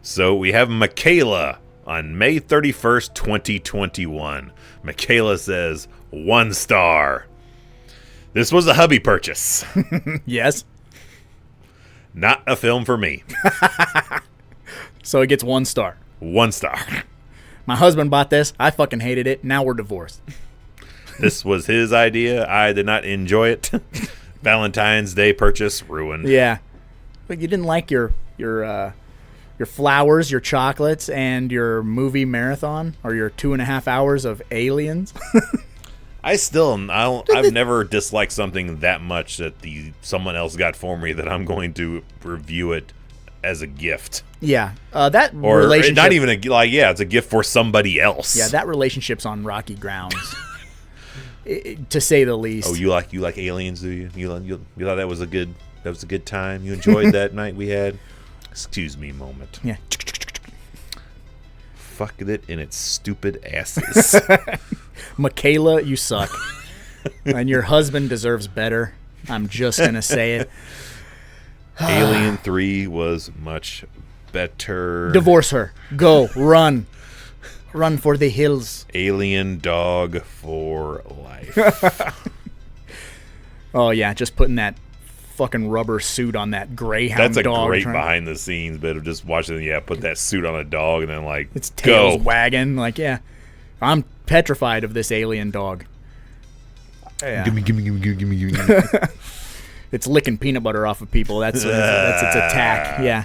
So we have Michaela on May 31st, 2021. Michaela says, 1 star. This was a hubby purchase. Yes. Not a film for me. So it gets 1 star. 1 star. My husband bought this. I fucking hated it. Now we're divorced. This was his idea. I did not enjoy it. Valentine's Day purchase ruined. Yeah. But you didn't like your flowers, your chocolates, and your movie marathon, or your 2.5 hours of Aliens. I've never disliked something that much that someone else got for me that I'm going to review it as a gift. Yeah, that or relationship. Not even it's a gift for somebody else. Yeah, that relationship's on rocky grounds, to say the least. Oh, you like Aliens? Do you? You thought that was a good time? You enjoyed that night we had? Excuse me, moment. Yeah. Fuck it in its stupid asses. Michaela, you suck. And your husband deserves better. I'm just going to say it. Alien 3 was much better. Divorce her. Go. Run. Run for the hills. Alien dog for life. Oh, yeah. Just putting that fucking rubber suit on that greyhound That's a dog. great behind the scenes bit of just watching put that suit on a dog and then its tail's go. wagging. Like, yeah. I'm petrified of this alien dog. Yeah. Gimme. It's licking peanut butter off of people. That's its attack. Yeah.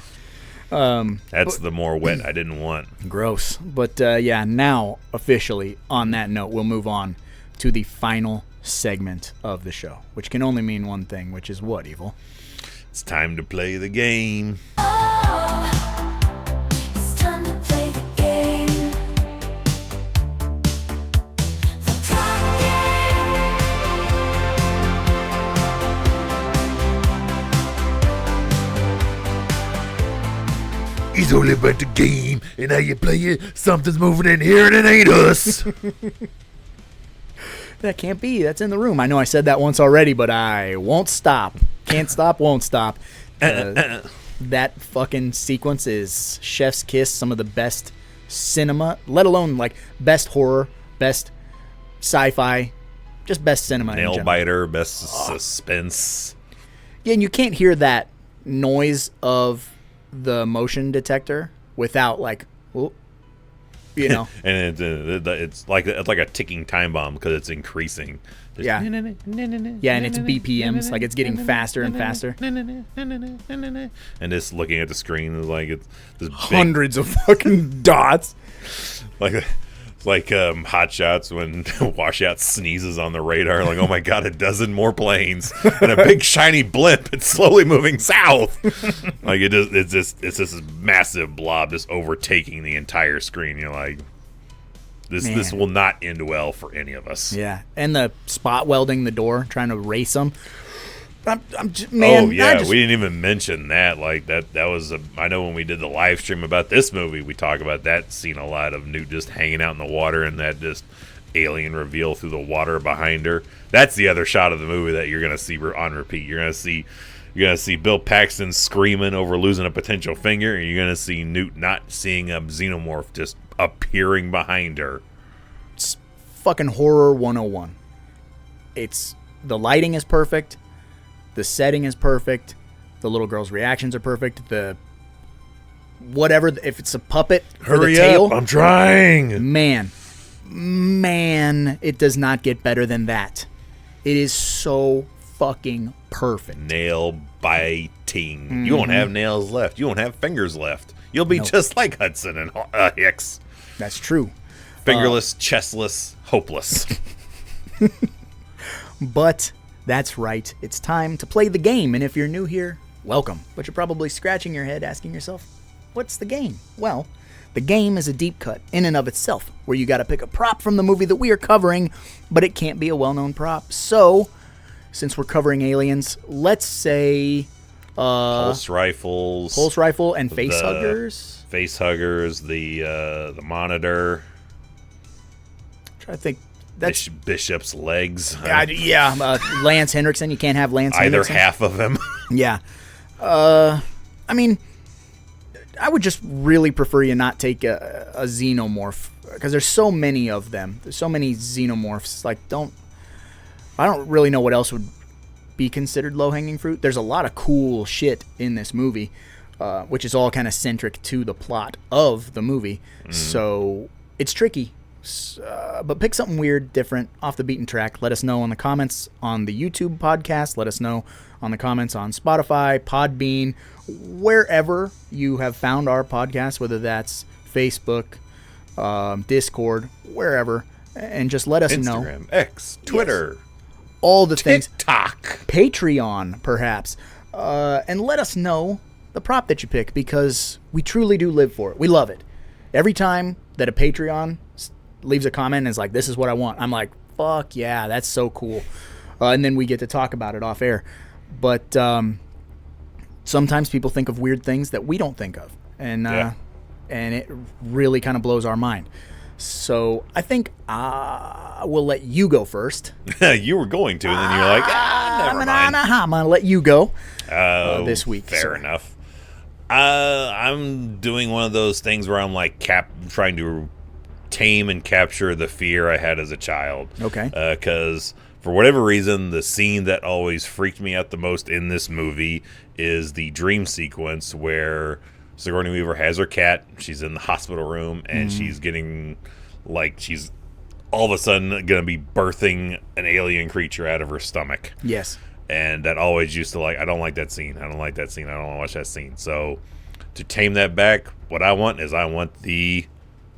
That's the more wet I didn't want. Gross. But now officially on that note, we'll move on to the final segment of the show, which can only mean one thing, which is what, Evil? It's time to play the game. It's time to play the game. The card game. It's all about the game and how you play it. Something's moving in here and it ain't us. That can't be. That's in the room. I know I said that once already, but I won't stop. Can't stop, won't stop. That fucking sequence is chef's kiss, some of the best cinema, let alone like best horror, best sci-fi, just best cinema in Nail general. biter, best suspense. Yeah, and you can't hear that noise of the motion detector without like, well, you know. And it's like a ticking time bomb because it's increasing. Just Yeah. Yeah, and it's BPMs, like it's getting faster and faster. And just looking at the screen is like it's this big, Hundreds of fucking dots. like Hot Shots when Washout sneezes on the radar. Like, oh my god, a dozen more planes and a big shiny blimp. It's slowly moving south. Like it's this massive blob just overtaking the entire screen. You're like, this will not end well for any of us. Yeah, and the spot welding the door, trying to race them. I'm just, man. Oh yeah, we didn't even mention that. Like that was I know when we did the live stream about this movie, we talk about that scene a lot of Newt just hanging out in the water and that just alien reveal through the water behind her. That's the other shot of the movie that you're gonna see on repeat. You're gonna see Bill Paxton screaming over losing a potential finger, and you're gonna see Newt not seeing a xenomorph just appearing behind her. It's fucking horror 101. It's the lighting is perfect. The setting is perfect. The little girl's reactions are perfect. The whatever, if it's a puppet for the tail. Hurry up, I'm trying. Man, it does not get better than that. It is so fucking perfect. Nail biting. You won't have nails left. You won't have fingers left. You'll be just like Hudson and Hicks. That's true. Fingerless, chestless, hopeless. But that's right. It's time to play the game. And if you're new here, welcome. But you're probably scratching your head asking yourself, what's the game? Well, the game is a deep cut in and of itself, where you got to pick a prop from the movie that we are covering, but it can't be a well-known prop. So, since we're covering aliens, let's say Pulse rifles. pulse rifle and facehuggers. Facehuggers, the monitor. I think that's Bishop's legs. Lance Hendrickson. You can't have Lance Either Hendrickson. half of him. Yeah. I mean, I would just really prefer you not take a xenomorph, because there's so many of them. There's so many xenomorphs. Like, I don't really know what else would be considered low-hanging fruit. There's a lot of cool shit in this movie, which is all kind of centric to the plot of the movie. So it's tricky. But pick something weird, different, off the beaten track. Let us know in the comments on the YouTube podcast. Let us know on the comments on Spotify, Podbean, wherever you have found our podcast, whether that's Facebook, Discord, wherever. And just let us know. Instagram, X, Twitter, all the things. TikTok. Patreon, perhaps. And let us know the prop that you pick, because we truly do live for it. We love it. Every time that a Patreon leaves a comment and is like, this is what I want, I'm like, fuck yeah, that's so cool. And then we get to talk about it off air. But sometimes people think of weird things that we don't think of. And it really kind of blows our mind. So I think we'll let you go first. You were going to, and then you're like, never mind. I'm going to let you go this week. Fair enough. I'm doing one of those things where I'm like trying to tame and capture the fear I had as a child. Okay. Because for whatever reason, the scene that always freaked me out the most in this movie is the dream sequence where Sigourney Weaver has her cat. She's in the hospital room, and she's getting, like, she's all of a sudden going to be birthing an alien creature out of her stomach. Yes. And that always used to, like, I don't like that scene. I don't like that scene. I don't want to watch that scene. So to tame that back, what I want is I want the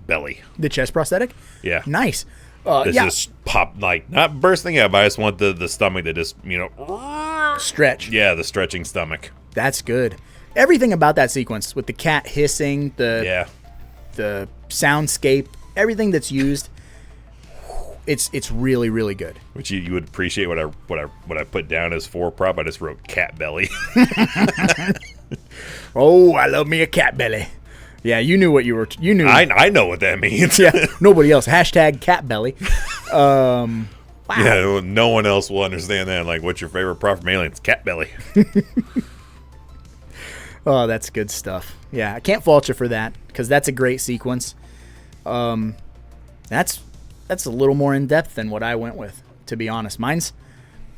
belly. The chest prosthetic? Yeah. Nice. It's Yeah. just pop, like, not bursting out, but I just want the stomach to just, you know, Stretch. yeah, the stretching stomach. That's good. Everything about that sequence with the cat hissing, the soundscape, everything that's used, it's really, really good. Which you would appreciate what I put down as for prop. I just wrote cat belly. Oh, I love me a cat belly. Yeah, you knew what you knew. I know what that means. Yeah, nobody else. Hashtag cat belly. Wow. Yeah, no one else will understand that. Like, what's your favorite prop from Aliens? Cat belly. Oh, that's good stuff. Yeah, I can't fault you for that because that's a great sequence. That's a little more in depth than what I went with, to be honest. Mine's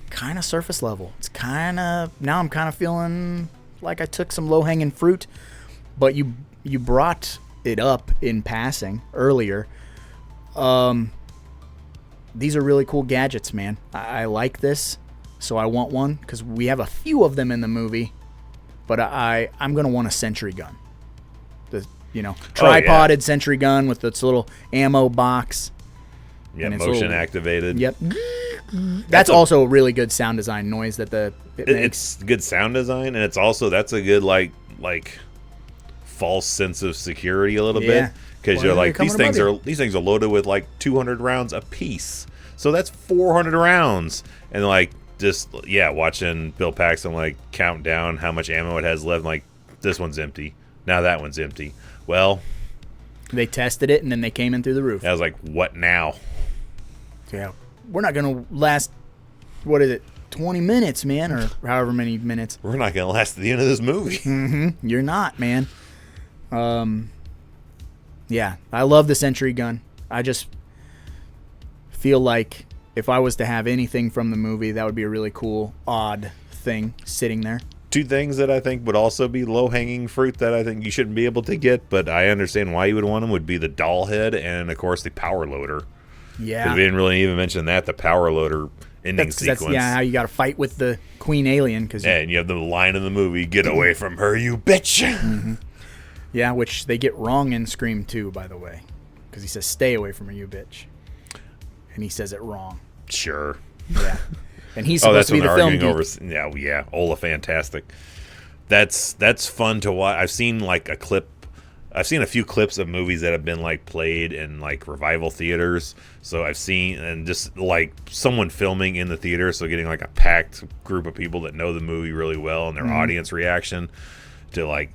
kind of surface level. It's kind of, now I'm kind of feeling like I took some low hanging fruit, but you brought it up in passing earlier. These are really cool gadgets, man. I like this, so I want one because we have a few of them in the movie. But I'm gonna want a sentry gun, the tripoded sentry gun with its little ammo box. Yeah, motion activated. Yep. That's also a really good sound design noise that it makes. It's good sound design, and it's also that's a good like false sense of security a little bit because you're like these things are loaded with like 200 rounds a piece, so that's 400 rounds, and like. Just watching Bill Paxton like count down how much ammo it has left. Like this one's empty. Now that one's empty. Well, they tested it and then they came in through the roof. I was like, what now? Yeah, we're not gonna last. What is it? 20 minutes, man, or however many minutes. We're not gonna last to the end of this movie. Mm-hmm. You're not, man. Yeah, I love the sentry gun. I just feel like. If I was to have anything from the movie, that would be a really cool, odd thing sitting there. Two things that I think would also be low-hanging fruit that I think you shouldn't be able to get, but I understand why you would want them, would be the doll head and, of course, the power loader. Yeah. Because we didn't really even mention that, the power loader ending sequence. That's how you got to fight with the queen alien. And you have the line in the movie, get away from her, you bitch! Mm-hmm. Yeah, which they get wrong in Scream 2, by the way. Because he says, stay away from her, you bitch. And he says it wrong. Sure. Yeah. And he's supposed to be the film geek. Yeah, Ola fantastic. That's fun to watch. I've seen like a clip. I've seen a few clips of movies that have been like played in like revival theaters. So I've seen and just like someone filming in the theater, so getting like a packed group of people that know the movie really well and their audience reaction to like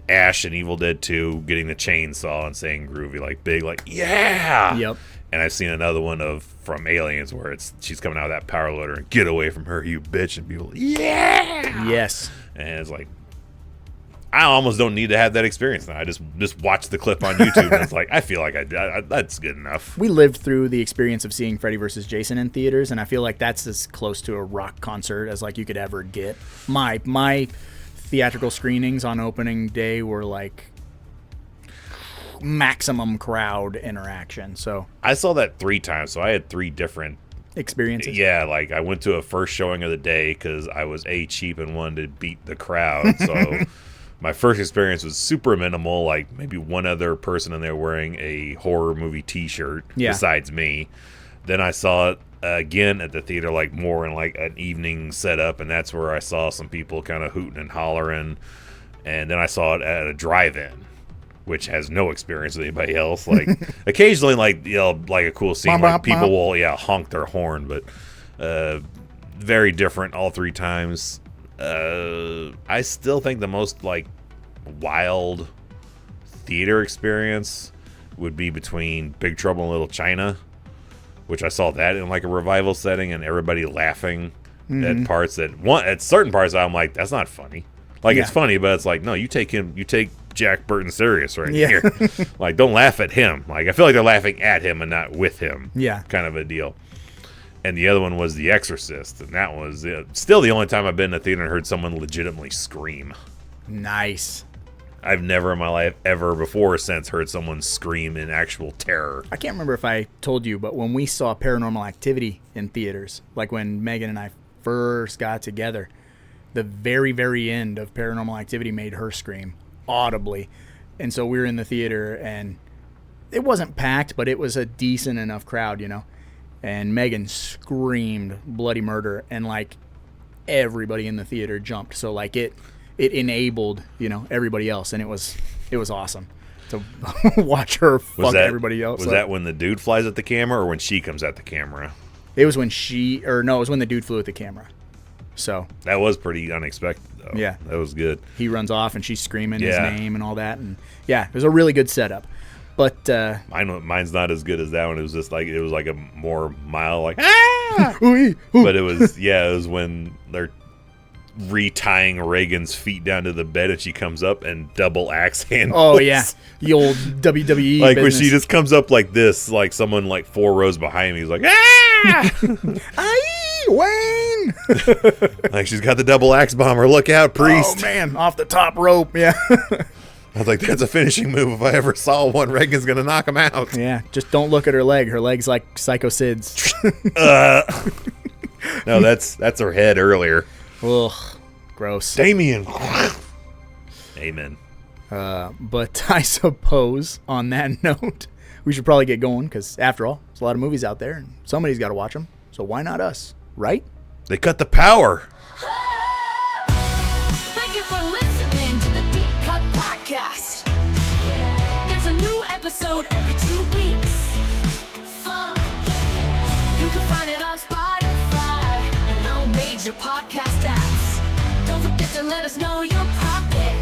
Ash and Evil Dead 2 getting the chainsaw and saying groovy like big like yeah. Yep. And I've seen another one from Aliens where she's coming out of that power loader and get away from her, you bitch, and people, yeah, yes. And it's like, I almost don't need to have that experience now. I just watch the clip on YouTube and it's like, I feel like that's good enough. We lived through the experience of seeing Freddy vs. Jason in theaters, and I feel like that's as close to a rock concert as like you could ever get. My theatrical screenings on opening day were like maximum crowd interaction. So I saw that 3 times, so I had 3 different experiences. Yeah, like I went to a first showing of the day because I was cheap and wanted to beat the crowd. So my first experience was super minimal, like maybe one other person in there wearing a horror movie t-shirt besides me. Then I saw it again at the theater, like more in like an evening setup, and that's where I saw some people kind of hooting and hollering. And then I saw it at a drive-in, which has no experience with anybody else. Like occasionally, like like a cool scene, like people will honk their horn, but very different all 3 times. I still think the most like wild theater experience would be between Big Trouble in Little China, which I saw that in like a revival setting and everybody laughing at parts at certain parts I'm like, that's not funny. Like, Yeah. it's funny, but it's like, no, you take Jack Burton serious right Yeah. here. Like, don't laugh at him. Like, I feel like they're laughing at him and not with him. Yeah. Kind of a deal. And the other one was The Exorcist, and that was still the only time I've been in the theater and heard someone legitimately scream. Nice. I've never in my life, ever before or since, heard someone scream in actual terror. I can't remember if I told you, but when we saw Paranormal Activity in theaters, like when Megan and I first got together, the very, very end of Paranormal Activity made her scream audibly. And so we were in the theater, and it wasn't packed, but it was a decent enough crowd, you know. And Megan screamed bloody murder, and like everybody in the theater jumped. So like it enabled, you know, everybody else, and it was awesome to watch her fuck everybody else. Was that when the dude flies at the camera or when she comes at the camera? It was when it was when the dude flew at the camera. So that was pretty unexpected, though. Yeah. That was good. He runs off and she's screaming his Yeah. name and all that, and yeah, it was a really good setup. But Mine's not as good as that one. It was just like, it was like a more mild, like, ah! ooh. But it was when they're retying Reagan's feet down to the bed and she comes up and double axe handles. Oh yeah, the old WWE Like business. when she just comes up like this, like someone like 4 rows behind me is like, ah! Aye, Wayne. Like, she's got the double axe bomber. Look out, priest. Oh man, off the top rope. Yeah. I was like, that's a finishing move. If I ever saw one, Reagan's gonna knock him out. Yeah, just don't look at her leg. Her leg's like Psycho Sid's. No, that's her head earlier. Ugh, gross. Damien. Amen. But I suppose on that note, we should probably get going because after all, there's a lot of movies out there and somebody's got to watch them. So why not us, right? They cut the power. Thank you for listening to the Deep Cut Podcast. There's a new episode every 2 weeks. Fun. You can find it on Spotify and all major podcast apps. Don't forget to let us know your topic.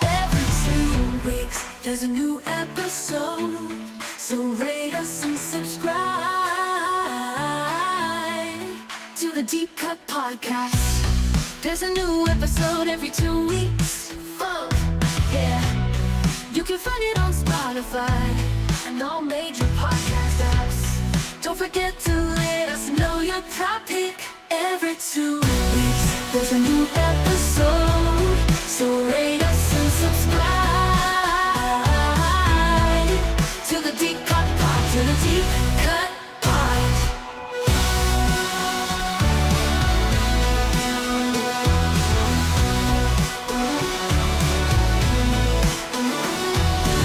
Every 2 weeks, there's a new episode. So rate us and subscribe to the Deep Cut Podcast. There's a new episode every 2 weeks. Fun, yeah. You can find it on Spotify and all major podcast apps. Don't forget to let us know your topic. Every 2 weeks, there's a new episode. So rate us and subscribe to the Deep Cut Pod, to the Deep Cut Pod.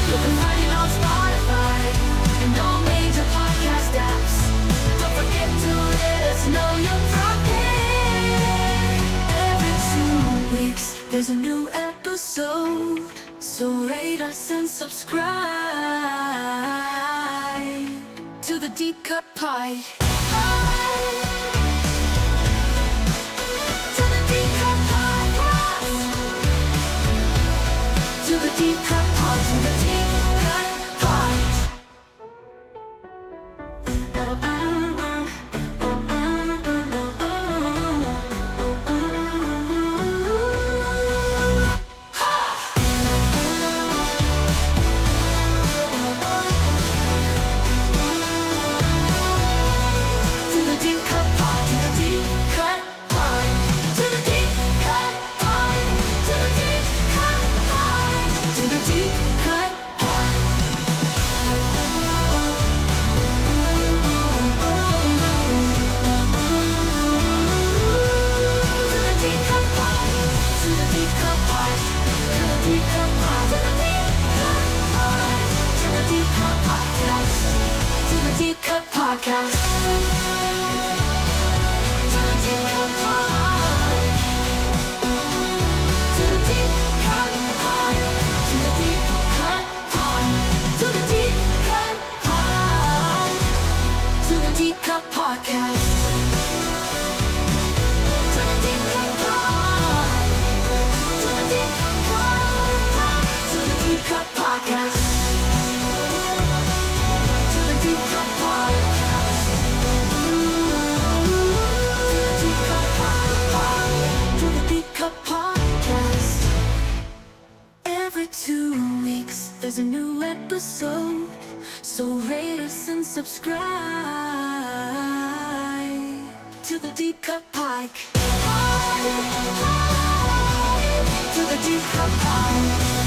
You can find it on Spotify and all major podcast apps. Don't forget to let us know your topic. Every 2 weeks, there's a new episode. So rate us and subscribe to the Deep Cut Pie. To the Deep Cut Podcast. To the Deep Cut Pod, to the Deep Cut Pod. To the Deep Cut Pod, to the Deep Cut Pod. To the Deep Cut Pod, to the Deep Cut Pod. To the Deep Cut Pod. To the Deep Cut Pod, to the Deep Cut Pod. To the Deep Cut Pod, to the Deep Cut Pod. To the Deep Cut Podcast. To the Deep Cut Podcast. To the Deep Cut Pod. To the Deep Cut Pod. To the Deep Cut Pod. To the Deep Cut Pod. To the Deep Cut Podcast. To the Deep Cut Pod. To the Deep Cut Pod. To the Deep Cut Podcast. To the Deep Cut Podcast. To the Deep Cut Podcast. To the Deep Cut Podcast. there's a new episode. So rate us and subscribe to the Deep Cut Pike. To the Deep Cut Pike.